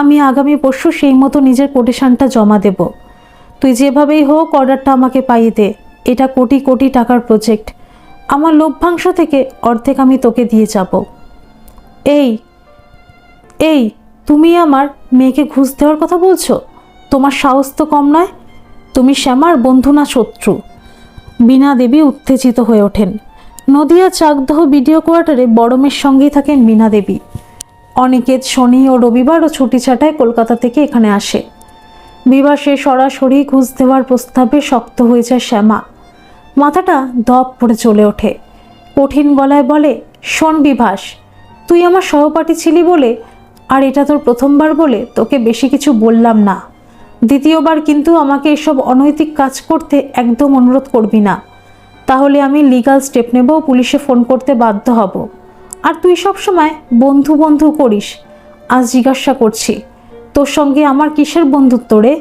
আমি আগামী পরশু সেই মতো নিজের কোটেশনটা জমা দেব। তুই যেভাবেই হোক অর্ডারটা আমাকে পাইয়ে দে। এটা কোটি কোটি টাকার প্রজেক্ট। আমার লভ্যাংশ থেকে অর্ধেক আমি তোকে দিয়ে যাব। এই তুমি আমার মেয়েকে ঘুষ দেওয়ার কথা বলছো? তোমার সাহস তো কম নয়। তুমি শ্যামার বন্ধু না শত্রু? বীণা দেবী উত্তেজিত হয়ে ওঠেন। নদিয়া চাকদহ বিডিও কোয়ার্টারে বড় মেয়ের সঙ্গেই থাকেন বীণা দেবী। অনিকেত শনি ও রবিবারও ছুটি ছাটায় কলকাতা থেকে এখানে আসে। বিভাসে সরাসরি ঘুষ দেওয়ার প্রস্তাবে শক্ত হয়ে যায় শ্যামা। মাথাটা দপ পড়ে চলে ওঠে। কঠিন গলায় বলে, শোন বিভাস, তুই আমার সহপাঠী ছিলি বলে আর এটা তোর প্রথমবার বলে তোকে বেশি কিছু বললাম না। দ্বিতীয়বার কিন্তু আমাকে এসব অনৈতিক কাজ করতে একদম অনুরোধ করবি না, তাহলে আমি লিগ্যাল স্টেপ নেব, পুলিশে ফোন করতে বাধ্য হব। আর তুই সবসময় বন্ধু বন্ধু করিস, আজ জিজ্ঞাসা করছি তোর সঙ্গে আমার কিসের বন্ধুত্ব রে?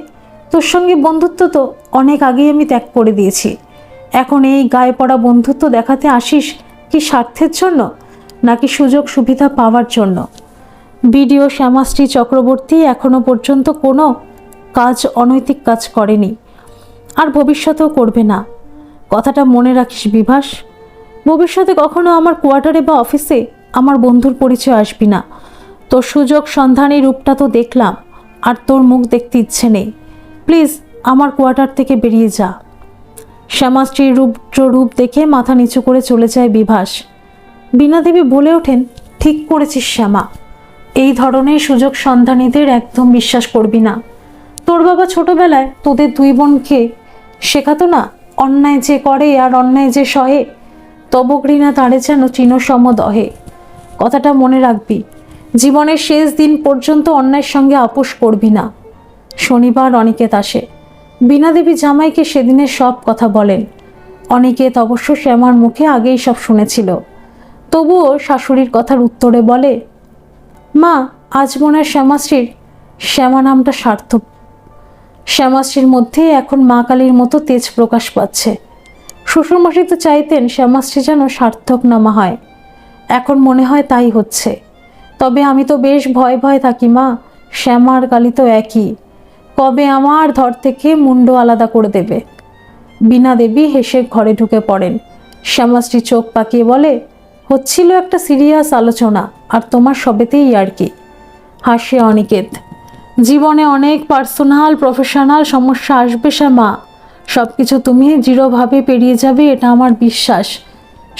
তোর সঙ্গে বন্ধুত্ব তো অনেক আগেই আমি ত্যাগ করে দিয়েছি। এখন এই গায়ে পড়া বন্ধুত্ব দেখাতে আসিস কি স্বার্থের জন্য, নাকি সুযোগ সুবিধা পাওয়ার জন্য? বিডিও শ্যামাশ্রী চক্রবর্তী এখনো পর্যন্ত কোনো অনৈতিক কাজ করেনি, আর ভবিষ্যতেও করবে না। কথাটা মনে রাখিস বিভাস। ভবিষ্যতে কখনো আমার কোয়ার্টারে বা অফিসে আমার বন্ধুর পরিচয় আসবি না। তোর সুযোগ সন্ধানী রূপটা তো দেখলাম, আর তোর মুখ দেখতে ইচ্ছে নেই। প্লিজ আমার কোয়ার্টার থেকে বেরিয়ে যা। শ্যামাশ্রীর রূপ দেখে মাথা নিচু করে চলে যায় বিভাস। বীণা দেবী বলে ওঠেন, ঠিক করেছিস শ্যামা, এই ধরনের সুযোগ সন্ধানীদের একদম বিশ্বাস করবি না। তোর বাবা ছোটবেলায় তোদের দুই বোনকে শেখাতো না, অন্যায় যে করে আর অন্যায় যে সহে তব ঘৃণা তারে যেন চিনসম দহে। কথাটা মনে রাখবি। জীবনের শেষ দিন পর্যন্ত অন্যায়ের সঙ্গে আপোষ করবি না। শনিবার অনিকেত আসে। বীণা দেবী জামাইকে সেদিনের সব কথা বলেন। অনিকেত অবশ্য শ্যামার মুখে আগেই সব শুনেছিল, তবুও শাশুড়ির কথার উত্তরে বলে, মা, আজ মনে হয় শ্যামাশ্রীর শ্যামা নামটা সার্থক। শ্যামাশ্রীর মধ্যে এখন মা কালীর মতো তেজ প্রকাশ পাচ্ছে। শ্বশুরমশাই তো চাইতেন শ্যামাশ্রী যেন সার্থক নামা হয়। এখন মনে হয় তাই হচ্ছে। তবে আমি তো বেশ ভয় ভয় থাকি মা, শ্যামার কালী তো একই, কবে আমার ধর থেকে মুন্ড আলাদা করে দেবে। বীণা দেবী হেসে ঘরে ঢুকে পড়েন। শ্যামাশ্রী চোখ পাকিয়ে বলে, হচ্ছিল একটা সিরিয়াস আলোচনা, আর তোমার সবেতেই আর কি। হাসে অনিকেত। জীবনে অনেক পার্সোনাল প্রফেশনাল সমস্যা আসবে শ্যামা, সব কিছু তুমি দৃঢ়ভাবে পেরিয়ে যাবে, এটা আমার বিশ্বাস।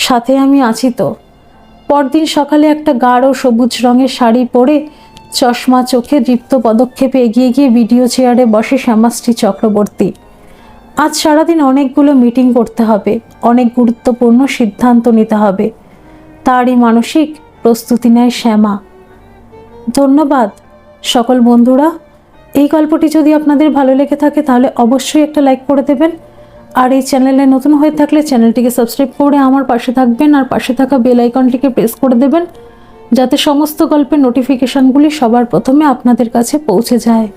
সাথে আমি আছি তো। পরদিন সকালে একটা গাঢ় সবুজ রঙের শাড়ি পরে চশমা চোখে দীপ্ত পদক্ষেপে এগিয়ে গিয়ে ভিডিও চেয়ারে বসে শ্যামাশ্রী চক্রবর্তী। আজ সারাদিন অনেকগুলো মিটিং করতে হবে, অনেক গুরুত্বপূর্ণ সিদ্ধান্ত নিতে হবে, তারই মানসিক প্রস্তুতি নেয় শ্যামা। ধন্যবাদ সকল বন্ধুরা। এই গল্পটি যদি আপনাদের ভালো লেগে থাকে তাহলে অবশ্যই একটা লাইক করে দেবেন, আর এই চ্যানেলে নতুন হয়ে থাকলে চ্যানেলটিকে সাবস্ক্রাইব করে আমার পাশে থাকবেন, আর পাশে থাকা বেল আইকনটিকে প্রেস করে দেবেন যাতে সমস্ত গল্পের নোটিফিকেশনগুলি সবার প্রথমে আপনাদের কাছে পৌঁছে যায়।